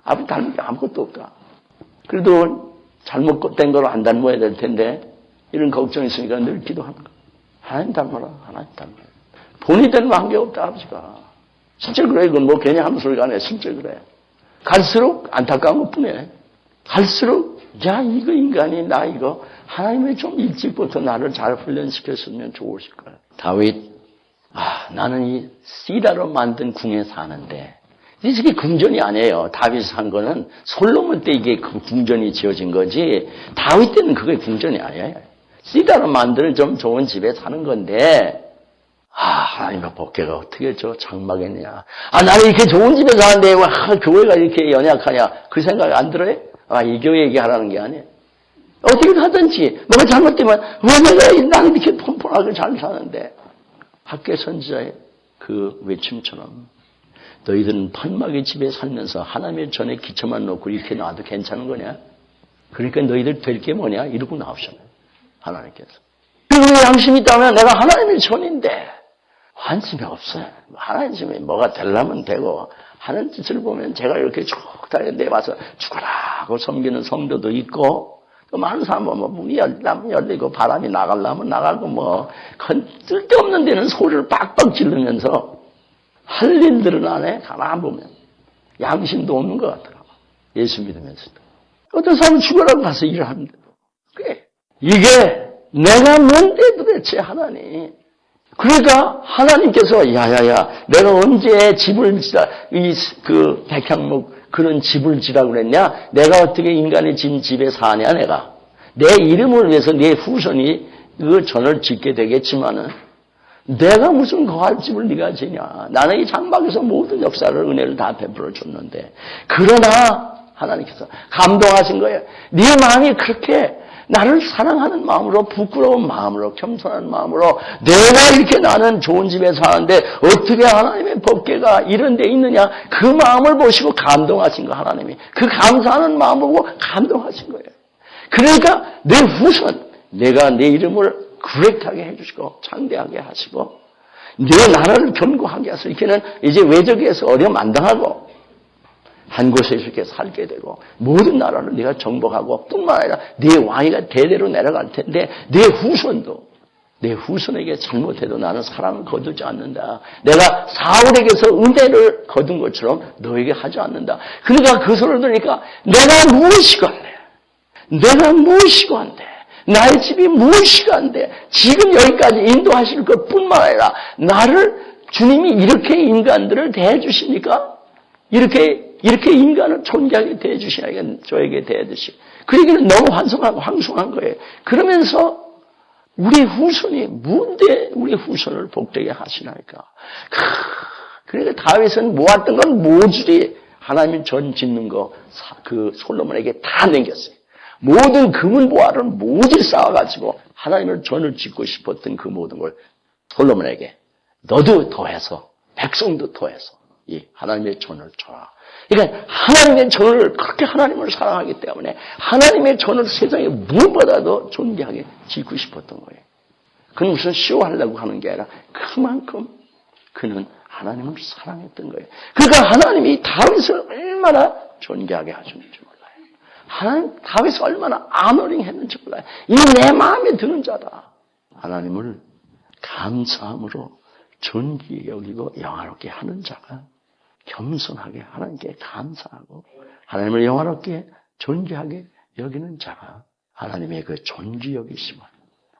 아버지 닮은 게 아무것도 없다. 그래도 잘못된 걸 안 닮아야 될 텐데 이런 걱정이 있으니까 늘 기도하는 거. 하나님 닮아라. 하나님 닮아라. 본이 되는 관계없다 아버지가. 진짜 그래. 이건 뭐 괜히 하는 소리가 아니야. 진짜 그래. 갈수록 안타까운 것뿐이에요. 갈수록 야 이거 인간이 나 이거 하나님이 좀 일찍부터 나를 잘 훈련시켰으면 좋으실 거야. 다윗 나는 이 시다로 만든 궁에 사는데 이게 궁전이 아니에요. 다윗이 산 거는 솔로몬 때 이게 그 궁전이 지어진 거지 다윗 때는 그게 궁전이 아니에요. 시다로 만드는 좀 좋은 집에 사는 건데 하나님의 법궤가 어떻게 저 장막했냐. 나는 이렇게 좋은 집에 사는데 왜 교회가 이렇게 연약하냐. 그 생각이 안 들어요? 이 교회 얘기하라는 게 아니에요. 어떻게 하든지 뭐가 잘못되면 왜 내가 나는 이렇게 폰폰하게 잘 사는데 학계 선지자의 그 외침처럼 너희들은 판막의 집에 살면서 하나님의 전에 기초만 놓고 이렇게 놔도 괜찮은 거냐? 그러니까 너희들 될 게 뭐냐? 이러고 나오셨어요. 하나님께서. 그리고 양심이 있다면 내가 하나님의 전인데 관심이 없어요. 하나님이 뭐가 되려면 되고 하는 짓을 보면 제가 이렇게 쭉 내봐서 죽어라 하고 섬기는 성도도 있고 또 많은 사람은 문이 열리면 열리고 바람이 나가려면 나가고 뭐 쓸데없는 데는 소리를 빡빡 지르면서 할 일들은 안 해. 가만 보면 양심도 없는 것 같더라고. 예수 믿으면서도. 어떤 사람은 죽어라고 가서 일을 합니다. 그래. 이게 내가 뭔데 도대체 하나님. 그러니까 하나님께서 야야야 내가 언제 집을 지라 그 백향목 그런 집을 지라고 그랬냐? 내가 어떻게 인간이 진 집에 사냐 내가. 내 이름을 위해서 내 후손이 그 전을 짓게 되겠지만은 내가 무슨 거할 집을 네가 지냐. 나는 이 장막에서 모든 역사를 은혜를 다 베풀어 줬는데 그러나 하나님께서 감동하신 거예요. 네 마음이 그렇게 나를 사랑하는 마음으로 부끄러운 마음으로 겸손한 마음으로 내가 이렇게 나는 좋은 집에 사는데 어떻게 하나님의 법궤가 이런 데 있느냐 그 마음을 보시고 감동하신 거 하나님이 그 감사하는 마음을 보고 감동하신 거예요. 그러니까 내 후손 내가 내 이름을 그렉하게 해주시고 창대하게 하시고 내 나라를 견고하게 하시고 이렇게는 이제 외적에서 어려만당하고 한 곳에 이렇게 살게 되고 모든 나라를 네가 정복하고 뿐만 아니라 네 왕위가 대대로 내려갈 텐데 내 후손도 내 후손에게 잘못해도 나는 사랑을 거두지 않는다. 내가 사울에게서 은혜를 거둔 것처럼 너에게 하지 않는다. 그러니까 그 소리를 들으니까 내가 무엇이고 할래? 내가 무엇이고 한데? 나의 집이 무엇이고 한데? 지금 여기까지 인도하실 것뿐만 아니라 나를 주님이 이렇게 인간들을 대해주십니까? 이렇게 인간을 존귀하게 대해주시니까 저에게 대해주시. 그러기는 너무 황송한 거예요. 그러면서 우리 후손이 뭔데 우리 후손을 복되게 하시나이까. 그러니까 다윗은 모았던 건 모조리 하나님 전 짓는 거 그 솔로몬에게 다 남겼어요. 모든 금은 보화를 모조리 쌓아가지고 하나님을 전을 짓고 싶었던 그 모든 걸 솔로몬에게 너도 더해서 백성도 더해서 이 하나님의 전을 줘라. 그러니까 하나님의 전을 그렇게 하나님을 사랑하기 때문에 하나님의 전을 세상에 무엇보다도 존귀하게 짓고 싶었던 거예요. 그는 무슨 쇼하려고 하는 게 아니라 그만큼 그는 하나님을 사랑했던 거예요. 그러니까 하나님이 다윗을 얼마나 존귀하게 하셨는지 몰라요. 하나님 다윗을 얼마나 아너링했는지 몰라요. 이 내 마음에 드는 자다. 하나님을 감사함으로 존귀히 여기고 영화롭게 하는 자가 겸손하게 하나님께 감사하고 하나님을 영화롭게 존귀하게 여기는 자가 하나님의 그 존귀 여기심을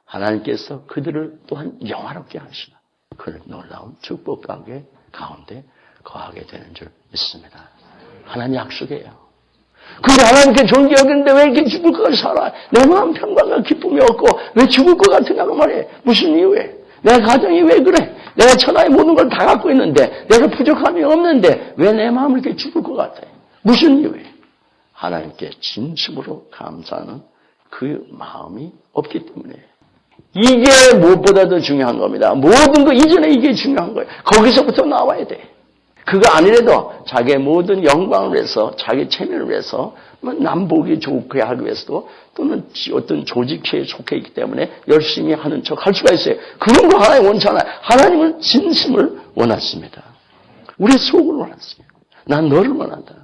하나님께서 그들을 또한 영화롭게 하시는 그 놀라운 축복 가운데 거하게 되는 줄 믿습니다. 하나님 약속이에요. 그런데 하나님께 존귀 여기는데 왜 이렇게 죽을 것 같이 살아? 내 마음 평강과 기쁨이 없고 왜 죽을 것 같으냐고 말해. 무슨 이유에? 내 가정이 왜 그래? 내가 천하의 모든 걸 다 갖고 있는데 내가 부족함이 없는데 왜 내 마음을 이렇게 죽을 것 같아요? 무슨 이유예요? 하나님께 진심으로 감사하는 그 마음이 없기 때문에. 이게 무엇보다도 중요한 겁니다. 모든 거 이전에 이게 중요한 거예요. 거기서부터 나와야 돼. 그거 아니래도 자기의 모든 영광을 위해서, 자기 체면을 위해서, 남 보기 좋게 하기 위해서도 또는 어떤 조직회에 속해 있기 때문에 열심히 하는 척 할 수가 있어요. 그런 거 하나님 원치 않아요. 하나님은 진심을 원하십니다. 우리의 속을 원하십니다. 난 너를 원한다.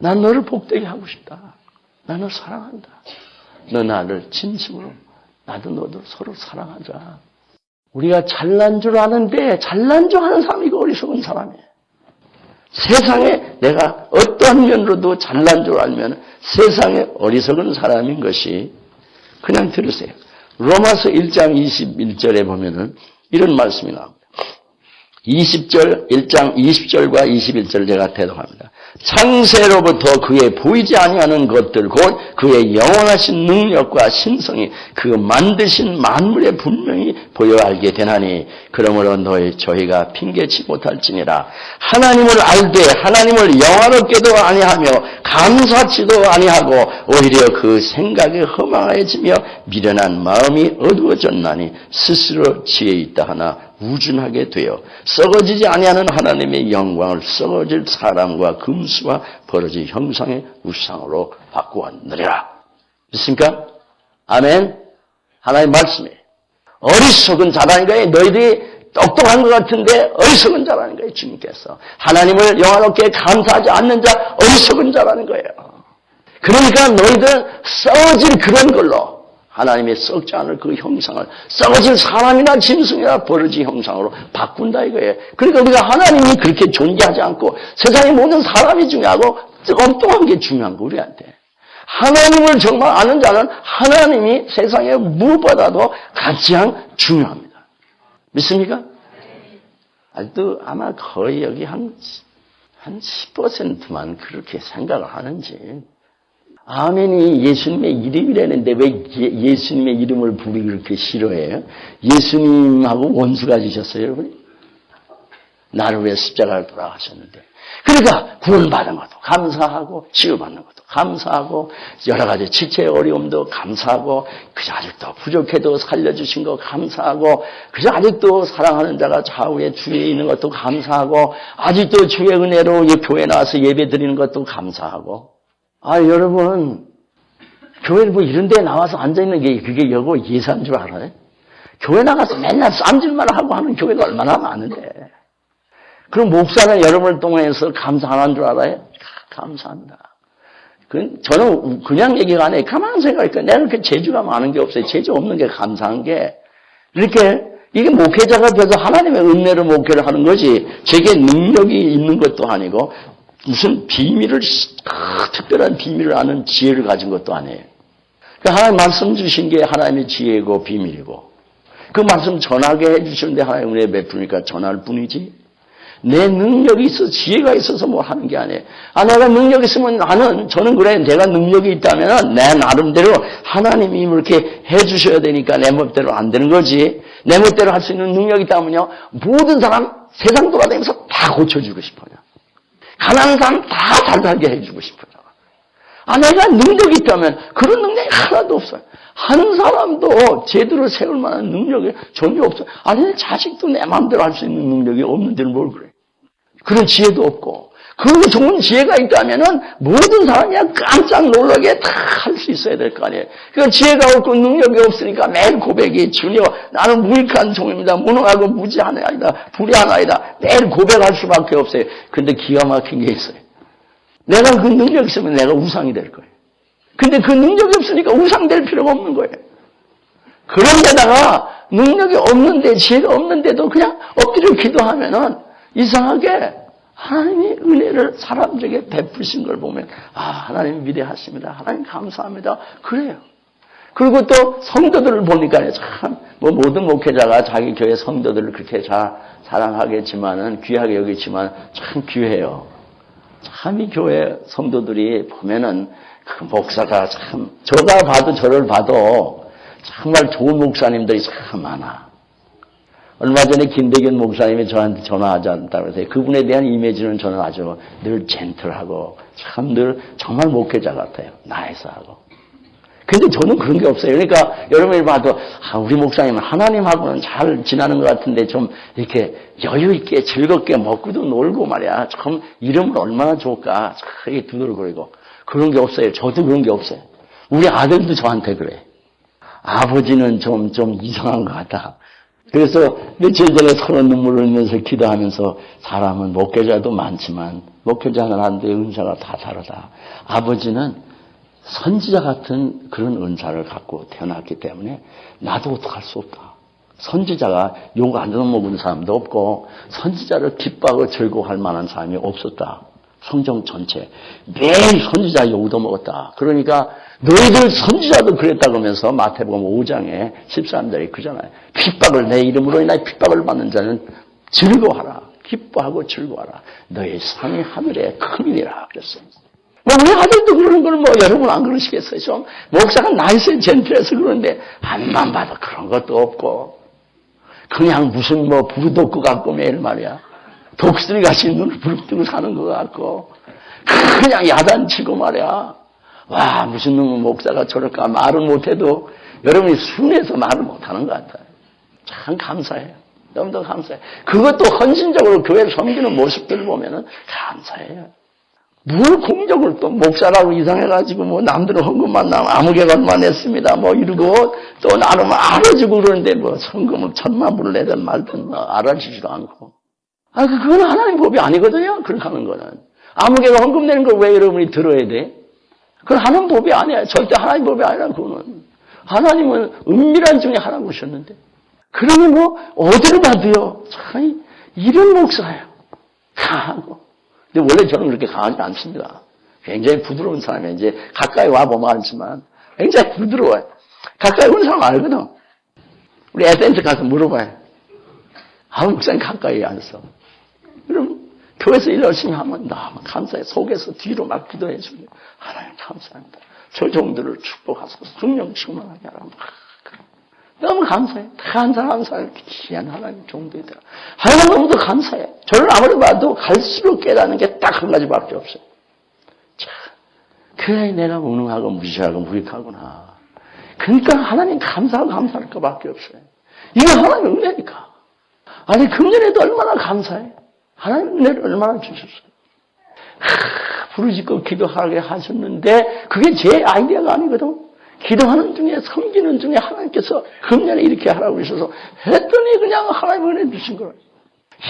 난 너를 복되게 하고 싶다. 나는 너를 사랑한다. 너 나를 진심으로, 나도 너도 서로 사랑하자. 우리가 잘난 줄 아는데 잘난 줄 아는 사람이 어리석은 사람이에요. 세상에 내가 어떠한 면으로도 잘난 줄 알면 세상에 어리석은 사람인 것이, 그냥 들으세요. 로마서 1장 21절에 보면은 이런 말씀이 나옵니다. 1장 20절과 21절을 제가 대독합니다. 창세로부터 그의 보이지 아니하는 것들 곧 그의 영원하신 능력과 신성이 그 만드신 만물에 분명히 보여 알게 되나니 그러므로 저희가 핑계치 못할지니라. 하나님을 알되 하나님을 영화롭게도 아니하며 감사치도 아니하고 오히려 그 생각에 허망해지며 미련한 마음이 어두워졌나니 스스로 지혜 있다 하나 우준하게 되어 썩어지지 아니하는 하나님의 영광을 썩어질 사람과 금수와 버러지 형상의 우상으로 바꾸었느니라. 믿습니까? 아멘. 하나님 말씀이에요. 어리석은 자라는 거예요. 너희들이 똑똑한 것 같은데 어리석은 자라는 거예요. 주님께서 하나님을 영화롭게 감사하지 않는 자 어리석은 자라는 거예요. 그러니까 너희들은 썩어질 그런 걸로 하나님의 썩지 않을 그 형상을 썩어질 사람이나 짐승이나 버러지 형상으로 바꾼다 이거예요. 그러니까 우리가 하나님이 그렇게 존재하지 않고 세상의 모든 사람이 중요하고 엉뚱한 게 중요한 거 우리한테. 하나님을 정말 아는 자는 하나님이 세상에 무엇보다도 가장 중요합니다. 믿습니까? 아직도 아마 거의 여기 한 10%만 그렇게 생각을 하는지. 아멘이 예수님의 이름이라는데 왜 예수님의 이름을 부르기 그렇게 싫어해요? 예수님하고 원수가 되셨어요, 여러분? 나를 위해 십자가를 돌아가셨는데. 그러니까 구원받은 것도 감사하고 치유받는 것도 감사하고 여러 가지 지체의 어려움도 감사하고 그저 아직도 부족해도 살려주신 거 감사하고 그저 아직도 사랑하는 자가 좌우에 주위에 있는 것도 감사하고 아직도 주의 은혜로 교회 나와서 예배 드리는 것도 감사하고. 여러분, 교회 뭐 이런 데 나와서 앉아있는 게 그게 여고 예사인 줄 알아요? 교회 나가서 맨날 쌈질만 하고 하는 교회가 얼마나 많은데. 그럼 목사는 여러분을 통해서 감사 안 한 줄 알아요? 감사합니다. 저는 그냥 얘기가 아니에요. 가만히 생각하니까 내가 그렇게 재주가 많은 게 없어요. 재주 없는 게 감사한 게. 이렇게, 이게 목회자가 돼서 하나님의 은혜로 목회를 하는 거지, 제게 능력이 있는 것도 아니고, 무슨 비밀을, 특별한 비밀을 아는 지혜를 가진 것도 아니에요. 그러니까 하나님 말씀 주신 게 하나님의 지혜고 비밀이고, 그 말씀 전하게 해주시는데 하나님 은혜 베푸니까 전할 뿐이지, 내 능력이 있어서, 지혜가 있어서 뭐 하는 게 아니에요. 내가 능력이 있으면 저는 그래, 내가 능력이 있다면 내 나름대로 하나님이 이렇게 해주셔야 되니까 내 멋대로 안 되는 거지. 내 멋대로 할 수 있는 능력이 있다면요, 모든 사람 세상 돌아다니면서 다 고쳐주고 싶어요. 가난한 사람 다 잘 살게 해주고 싶어요. 내가 능력이 있다면 그런 능력이 하나도 없어요. 한 사람도 제대로 세울 만한 능력이 전혀 없어요. 내 자식도 내 마음대로 할 수 있는 능력이 없는데는 뭘 그래. 그런 지혜도 없고. 그 좋은 지혜가 있다면은 모든 사람이 깜짝 놀라게 다 할 수 있어야 될 거 아니에요. 그 지혜가 없고 능력이 없으니까 매일 고백이 주여 나는 무익한 종입니다. 무능하고 무지하나이다. 불의하나이다. 매일 고백할 수밖에 없어요. 근데 기가 막힌 게 있어요. 내가 그 능력이 있으면 내가 우상이 될 거예요. 근데 그 능력이 없으니까 우상 될 필요가 없는 거예요. 그런데다가 능력이 없는데 지혜가 없는데도 그냥 엎드려 기도하면은 이상하게 하나님이 은혜를 사람들에게 베푸신 걸 보면 하나님 위대하십니다. 하나님 감사합니다. 그래요. 그리고 또 성도들을 보니까 참 모든 목회자가 자기 교회 성도들을 그렇게 잘 사랑하겠지만은 귀하게 여기지만 참 귀해요. 참 이 교회 성도들이 보면은 그 목사가 참 저가 봐도 저를 봐도 정말 좋은 목사님들이 참 많아. 얼마 전에 김대균 목사님이 저한테 전화하지 않았다고 해서 그분에 대한 이미지는 저는 아주 늘 젠틀하고 참 늘 정말 목회자 같아요. 나이스하고. 근데 저는 그런 게 없어요. 그러니까 여러분이 봐도 우리 목사님은 하나님하고는 잘 지나는 것 같은데 좀 이렇게 여유 있게 즐겁게 먹고도 놀고 말이야. 참 이름은 얼마나 좋을까. 참 두들거리고. 그런 게 없어요. 저도 그런 게 없어요. 우리 아들도 저한테 그래. 아버지는 좀 이상한 것 같다. 그래서 며칠 전에 서로 눈물을 흘리면서 기도하면서 사람은 목회자도 많지만 목회자들한테 은사가 다 다르다. 아버지는 선지자 같은 그런 은사를 갖고 태어났기 때문에 나도 어떡할 수 없다. 선지자가 욕 안 먹은 사람도 없고 선지자를 기뻐하고 즐거워할 만한 사람이 없었다. 성경 전체 매일 선지자 욕도 먹었다. 그러니까 너희들 선지자도 그랬다고 하면서 마태복음 5장에 13절에 그잖아요. 핍박을 내 이름으로 인하여 핍박을 받는 자는 즐거워하라. 기뻐하고 즐거워하라. 너희 상이 하늘에 크니라 그랬어요. 우리 아들도 그러는 걸 여러분 안 그러시겠어요? 좀 목사가 나이스 젠틀해서 그러는데 앞만 봐도 그런 것도 없고 그냥 무슨 부르독구 같고 매일 말이야. 독수리 같이 눈을 부릅뜨고 사는 것 같고 그냥 야단치고 말이야. 와 무슨 놈의 목사가 저럴까 말을 못해도 여러분이 순해서 말을 못하는 것 같아요. 참 감사해요. 너무도 감사해요. 그것도 헌신적으로 교회를 섬기는 모습들을 보면은 감사해요. 뭘 공적으로 또 목사라고 이상해가지고 남들은 헌금만 나면 아무개간만 했습니다. 이러고 또 나름 알아주고 그러는데 헌금을 1,000만 불을 내든 말든 알아주지도 않고. 그건 하나님 법이 아니거든요. 그렇게 하는 거는. 아무개가 헌금 내는 걸 왜 여러분이 들어야 돼? 그건 하나님 법이 아니야. 절대 하나님 법이 아니라 그거는. 하나님은 은밀한 중에 하라고 그러셨는데. 그러니 어디를 봐도요. 참 이런 목사예요. 강하고. 근데 원래 저는 그렇게 강하지 않습니다. 굉장히 부드러운 사람이에요. 이제 가까이 와보면 알지만 굉장히 부드러워요. 가까이 온 사람 알거든. 우리 에센트 가서 물어봐요. 목사님 가까이 안 써. 그럼 교회에서 일 열심히 하면 너무 감사해. 속에서 뒤로 막 기도해 주면 하나님 감사합니다. 저 종들을 축복하소서 성령 충만하게 하라. 너무 감사해. 한 사람 한 사람 귀한 하나님 종들이더라. 하나님 너무도 감사해. 저를 아무리 봐도 갈수록 깨닫는 게 딱 한 가지밖에 없어요. 참, 그래 내가 무능하고 무시하고 무익하구나. 그러니까 하나님 감사할 것밖에 없어요. 이게 하나님의 은혜니까. 아니 금년에도 얼마나 감사해. 하나님 은혜를 얼마나 주셨어요. 부르짖고 기도하게 하셨는데 그게 제 아이디어가 아니거든. 기도하는 중에 섬기는 중에 하나님께서 금년에 이렇게 하라고 그러셔서 했더니 그냥 하나님 은혜 주신 거예요.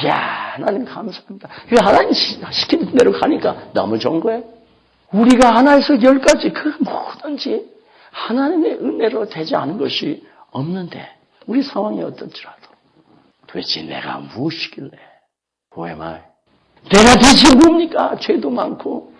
이야 하나님 감사합니다. 하나님 시키는 대로 가니까 너무 좋은 거예요. 우리가 하나에서 10가지 그 뭐든지 하나님의 은혜로 되지 않은 것이 없는데 우리 상황이 어떨지라도 도대체 내가 무엇이길래 보혜마이 내가 대체 뭡니까? 죄도 많고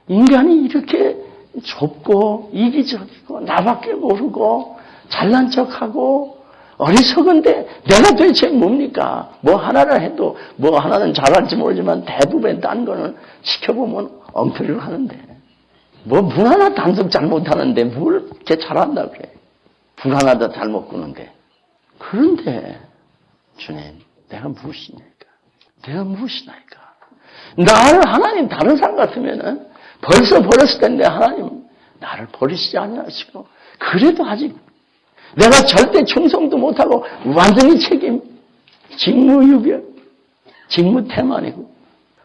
인간이 이렇게 좁고 이기적이고 나밖에 모르고 잘난 척하고 어리석은데 내가 도대체 뭡니까? 하나를 해도 하나는 잘할지 모르지만 대부분 딴 거는 시켜보면 엉터리를 하는데 문 하나 단속 잘못하는데 뭘 이렇게 잘한다 그래. 불 하나도 잘못 끄는데 그런데 주님 내가 무엇이냐니까. 내가 무엇이냐니까. 나를 하나님 다른 사람 같으면은 벌써 버렸을 텐데 하나님 나를 버리시지 아니하시고 그래도 아직 내가 절대 충성도 못하고 완전히 직무유별 직무태만이고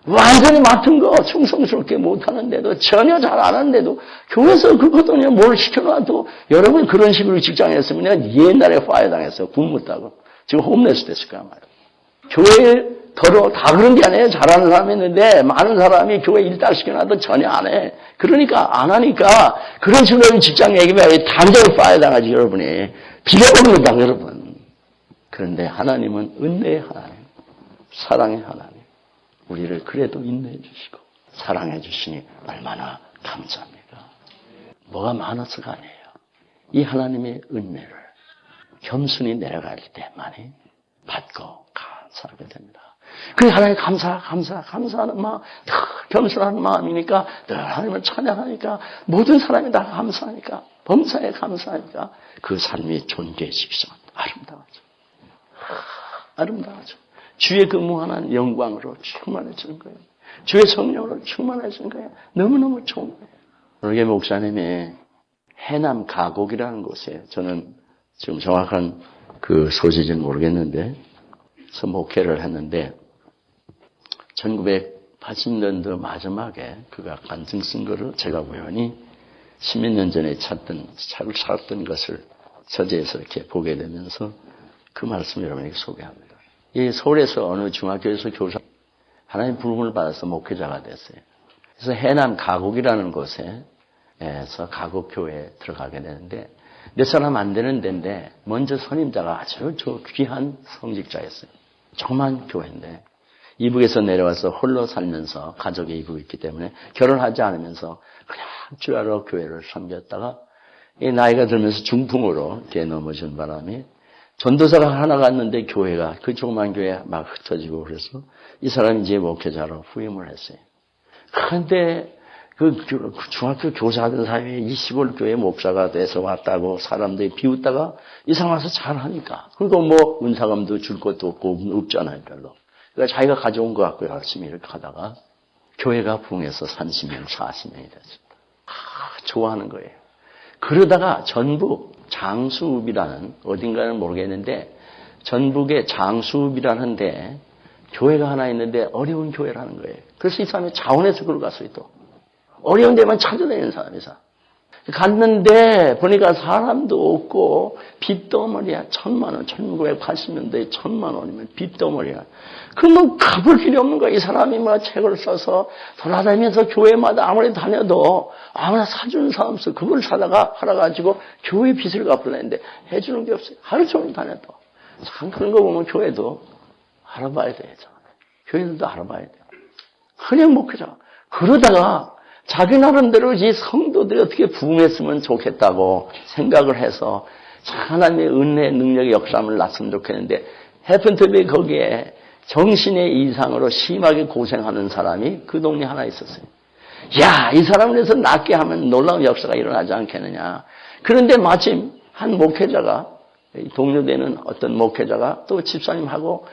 완전히 맡은 거 충성스럽게 못하는데도 전혀 잘 안 하는데도 교회에서 그거든요. 뭘 시켜놔도 여러분 그런 식으로 직장에 했으면 옛날에 파야 당했어. 굶었다고. 지금 홈레스 됐을 거야 말이야. 교회에 다 그런 게 아니에요. 잘하는 사람이 있는데 많은 사람이 교회 일딱 시켜놔도 전혀 안 해. 그러니까 안 하니까 그런 식으로 직장 얘기면 단적으로 파야 당하지 여러분이. 빌어먹는 거다 여러분. 그런데 하나님은 은혜의 하나님, 사랑의 하나님. 우리를 그래도 인내해 주시고 사랑해 주시니 얼마나 감사합니까. 뭐가 많아서가 아니에요. 이 하나님의 은혜를 겸손히 내려갈 때만이 받고 감사하게 됩니다. 그 하나님 감사하는 마음, 겸손하는 마음이니까 늘 하나님을 찬양하니까 모든 사람이 다 감사하니까 범사에 감사하니까 그 삶이 존재의 식성은 아름다워져. 아름다워져. 주의 그 무한한 영광으로 충만해지는 거예요. 주의 성령으로 충만해지는 거예요. 너무너무 좋은 거예요. 오늘 목사님이 해남 가곡이라는 곳에 저는 지금 정확한 그 소식은 모르겠는데 목회를 했는데 1980년도 마지막에 그가 간증 쓴 거를 제가 우연히 10몇 년 전에 찾았던 것을 서재에서 이렇게 보게 되면서 그 말씀을 여러분에게 소개합니다. 이 서울에서 어느 중학교에서 교사, 하나님 부름을 받아서 목회자가 됐어요. 그래서 해남 가곡이라는 곳에서 가곡교회에 들어가게 되는데 몇 사람 안 되는 데인데 먼저 선임자가 아주 귀한 성직자였어요. 조그만 교회인데 이북에서 내려와서 홀로 살면서 가족의 이북이 있기 때문에 결혼하지 않으면서 그냥 주야로 교회를 섬겼다가 이 나이가 들면서 중풍으로 이렇게 넘어진 바람에 전도사가 하나 갔는데 교회가 그 조그만 교회에 막 흩어지고 그래서 이 사람이 이제 목회자로 후임을 했어요. 그런데 그 중학교 교사들 사이에 이 시골 교회 목사가 돼서 왔다고 사람들이 비웃다가 이 사람 와서 잘하니까. 그리고 뭐 은사감도 줄 것도 없고 없잖아요 별로. 그러니까 자기가 가져온 것 같고 열심히 이렇게 하다가 교회가 부흥해서 30명, 40명이 됐습니다. 좋아하는 거예요. 그러다가 전북 장수읍이라는 어딘가는 모르겠는데 전북의 장수읍이라는 데 교회가 하나 있는데 어려운 교회라는 거예요. 그래서 이 사람이 자원해서 그걸 갔어요 또. 어려운 데만 찾아다니는 사람이사. 갔는데 보니까 사람도 없고 빚더머리야. 1,000만 원. 1980년대에 1,000만 원이면 빚더머리야. 그러면 갚을 필요 없는 거야. 이 사람이 뭐 책을 써서 돌아다니면서 교회마다 아무리 다녀도 아무나 사주는 사람 없어. 그걸 사다가 팔아가지고 교회 빚을 갚으려는데 해주는 게 없어요. 하루 종일 다녀도. 참 그런 거 보면 교회도 알아봐야 되죠. 교회들도 알아봐야 돼요. 그냥 목회자. 그러다가 자기 나름대로 이 성도들이 어떻게 부흥했으면 좋겠다고 생각을 해서 하나님의 은혜, 능력의 역사함을 났으면 좋겠는데 해픈트비 거기에 정신의 이상으로 심하게 고생하는 사람이 그 동네 하나 있었어요. 야, 이 사람을 해서 낫게 하면 놀라운 역사가 일어나지 않겠느냐. 그런데 마침 한 목회자가 동료되는 어떤 목회자가 또 집사님하고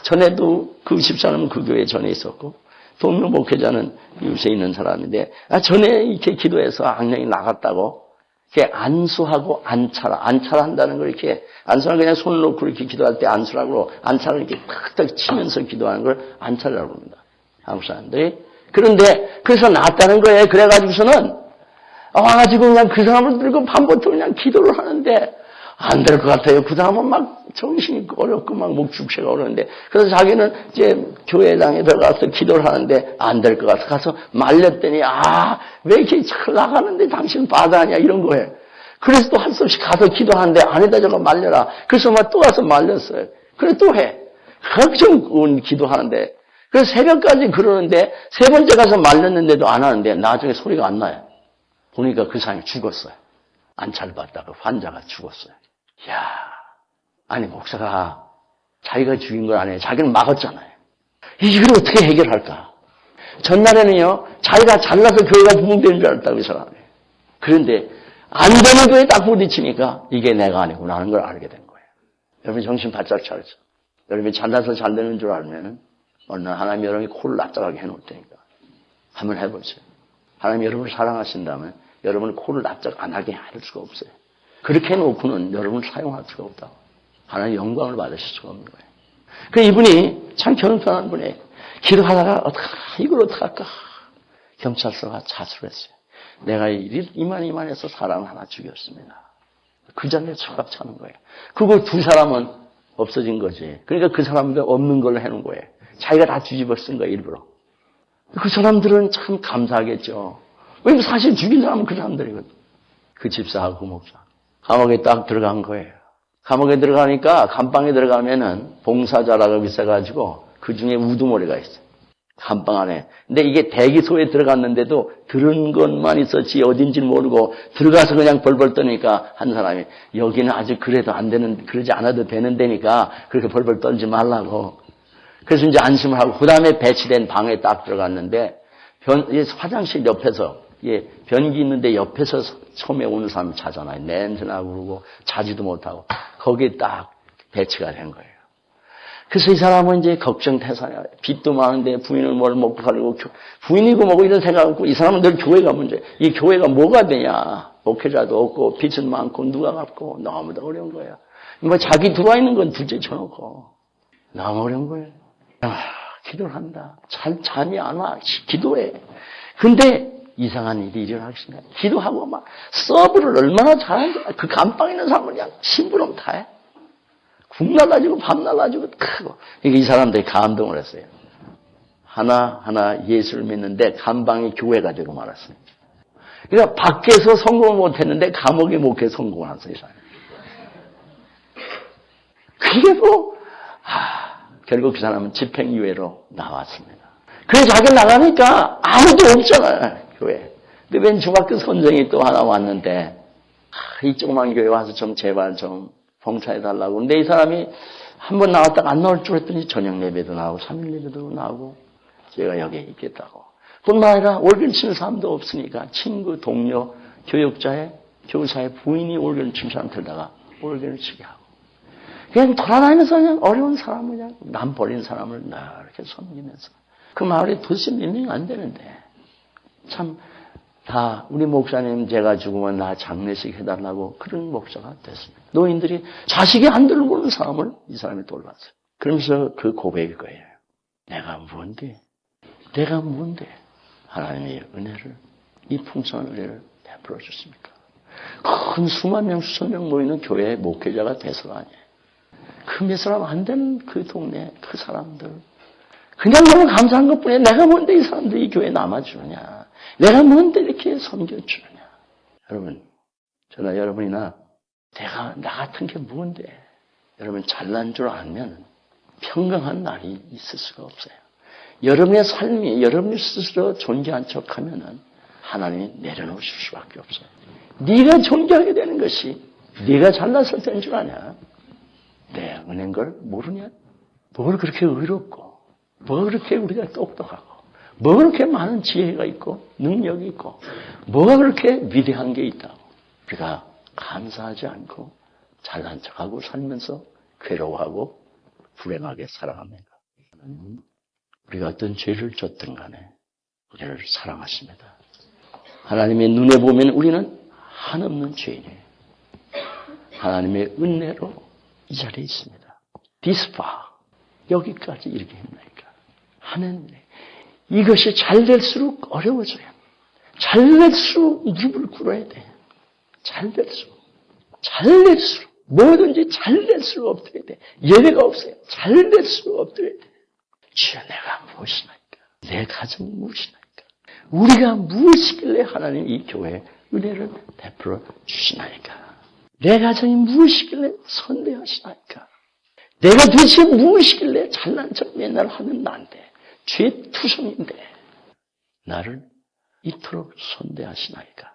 전에도 그 집사님은 그 교회에 전에 있었고 동료 목회자는 이웃에 있는 사람인데 전에 이렇게 기도해서 악령이 나갔다고 이렇게 안수하고 안찰한다는 걸 이렇게 안수는 그냥 손을 놓고 이렇게 기도할 때 안수라고 안찰을 이렇게 탁탁 치면서 기도하는 걸 안찰이라고 합니다. 한국 사람들이. 그런데 그래서 나았다는 거예요. 그래가지고서는 와가지고 그냥 그 사람을 들고 밤부터 그냥 기도를 하는데 안 될 것 같아요. 그 사람은 막 정신이 어렵고 막 목축체가 어려운데 그래서 자기는 이제 교회당에 들어가서 기도를 하는데 안 될 것 같아서 가서 말렸더니 왜 이렇게 잘 나가는데 당신 바다냐 이런 거예요. 그래서 또 할 수 없이 가서 기도하는데 안에다 저거 말려라. 그래서 막 또 가서 말렸어요. 그래 또 해. 걱정 기도하는데 그래서 새벽까지 그러는데 세 번째 가서 말렸는데도 안 하는데 나중에 소리가 안 나요. 보니까 그 사람이 죽었어요. 안찰 받다가 환자가 죽었어요. 이야, 아니 목사가 자기가 죽인 걸 아니에요. 자기는 막았잖아요. 이걸 어떻게 해결할까? 전날에는요, 자기가 잘나서 교회가 부흥되는 줄 알았다고 이 사람이. 그런데 안 되는 교회에 딱 부딪히니까 이게 내가 아니구나 하는 걸 알게 된 거예요. 여러분 정신 바짝 차리죠. 여러분이 잘나서 잘 되는 줄 알면은 어느 날 하나님 여러분이 코를 납작하게 해놓을 테니까 한번 해보세요. 하나님 여러분을 사랑하신다면 여러분을 코를 납작 안 하게 할 수가 없어요. 그렇게 해놓고는 여러분을 사용할 수가 없다고. 하나님 영광을 받으실 수가 없는 거예요. 그 이분이 참 겸손한 분이에요. 기도하다가 이걸 어떡할까? 경찰서가 자수를 했어요. 내가 이만해서 사람 하나 죽였습니다. 그 자리에 척박 차는 거예요. 그거 두 사람은 없어진 거지. 그러니까 그 사람들 없는 걸로 해놓은 거예요. 자기가 다 뒤집어 쓴 거예요, 일부러. 그 사람들은 참 감사하겠죠. 왜냐면 사실 죽인 사람은 그 사람들이거든. 그 집사하고 그 목사. 감옥에 딱 들어간 거예요. 감옥에 들어가니까 감방에 들어가면은 봉사자라고 있어가지고 그 중에 우두머리가 있어요. 감방 안에. 근데 이게 대기소에 들어갔는데도 들은 것만 있었지 어딘지 모르고 들어가서 그냥 벌벌 떠니까 한 사람이 여기는 아직 그래도 안 되는, 그러지 않아도 되는 데니까 그렇게 벌벌 떨지 말라고. 그래서 이제 안심을 하고 그 다음에 배치된 방에 딱 들어갔는데 화장실 옆에서 변기 있는데 옆에서 처음에 오는 사람이 자잖아요. 냄새나고 그러고 자지도 못하고 거기에 딱 배치가 된 거예요. 그래서 이 사람은 이제 걱정태산이야. 빚도 많은데 부인은 뭘 먹고 살고, 부인이고 뭐고 이런 생각 없고, 이 사람은 늘 교회가 문제. 이 교회가 뭐가 되냐. 목회자도 없고, 빚은 많고, 누가 갚고, 너무도 어려운 거야. 뭐 자기 들어와 있는 건 둘째 쳐놓고, 너무 어려운 거예요. 기도를 한다. 잠이 안 와. 기도해. 근데 이상한 일이 일어나겠습니다. 기도하고 막 서브를 얼마나 잘하는지, 그 감방 있는 사람은 그냥 심부름 다 해. 국 날라지고 밥 날라지고 크고. 이 사람들이 감동을 했어요. 하나하나 예수를 믿는데 감방이 교회가 되고 말았어요. 그러니까 밖에서 성공을 못했는데 감옥에 목회 성공을 했어요. 이 사람. 그리고 결국 그 사람은 집행유예로 나왔습니다. 그래서 자기 나가니까 아무도 없잖아요. 교회. 근데 웬 중학교 선생이 또 하나 왔는데 이 조그만 교회 와서 좀 제발 좀 봉사해달라고. 근데 이 사람이 한번 나왔다가 안 나올 줄 했더니 저녁 예배도 나오고 3일 예배도 나오고 제가 여기에 있겠다고. 뿐만 아니라 월급 치는 사람도 없으니까 친구, 동료, 교육자의 교사의 부인이 월급 치는 사람 들다가 월급을 치게 하고. 그냥 돌아다니면서 그냥 어려운 사람을 그냥 남 버린 사람을 이렇게 섬기면서. 그 마을에 도대체 몇 명이 안 되는데. 참, 다, 우리 목사님 제가 죽으면 나 장례식 해달라고 그런 목사가 됐습니다. 노인들이 자식이 안 들고는 사람을 이 사람이 돌봤어요. 그러면서 그 고백일 거예요. 내가 뭔데? 하나님의 은혜를, 이 풍성한 은혜를 베풀어 줬습니까? 큰 수만 명, 수천 명 모이는 교회의 목회자가 돼서가 아니에요. 그 몇 사람 안 되는 그 동네, 그 사람들. 그냥 너무 감사한 것 뿐이야. 내가 뭔데 이 사람들이 이 교회에 남아주느냐. 내가 뭔데 이렇게 섬겨주느냐. 여러분, 저나 여러분이나 나 같은 게 뭔데. 여러분, 잘난 줄 알면 평강한 날이 있을 수가 없어요. 여러분의 삶이 여러분이 스스로 존재한 척하면은 하나님이 내려놓으실 수밖에 없어요. 네가 존재하게 되는 것이 네가 잘났을 때인 줄 아냐. 내 은혜인 걸 모르냐? 뭘 그렇게 의롭고, 뭘 그렇게 우리가 똑똑하고, 뭐 그렇게 많은 지혜가 있고, 능력이 있고, 뭐가 그렇게 위대한 게 있다고. 우리가 감사하지 않고, 잘난 척하고 살면서 괴로워하고, 불행하게 살아갑니다. 하나님은 우리가 어떤 죄를 졌든 간에, 우리를 사랑하십니다. 하나님의 눈에 보면 우리는 한없는 죄인이에요. 하나님의 은혜로 이 자리에 있습니다. 디스파 여기까지 이렇게 했나니까. 하나님 이것이 잘 될수록 어려워져요. 잘 될수록 무릎을 꿇어야 돼. 잘 될수록 뭐든지 잘 될수록 엎드려야 돼. 예외가 없어요. 잘 될수록 엎드려야 돼. 주여 내가 무엇이나이까? 내 가정이 무엇이나이까? 우리가 무엇이길래 하나님 이 교회에 은혜를 베풀어 주시나이까? 내 가정이 무엇이길래 선대하시나이까? 내가 도대체 무엇이길래 잘난 척 맨날 하는 나인데, 죄투성인데, 나를 이토록 선대하시나이까?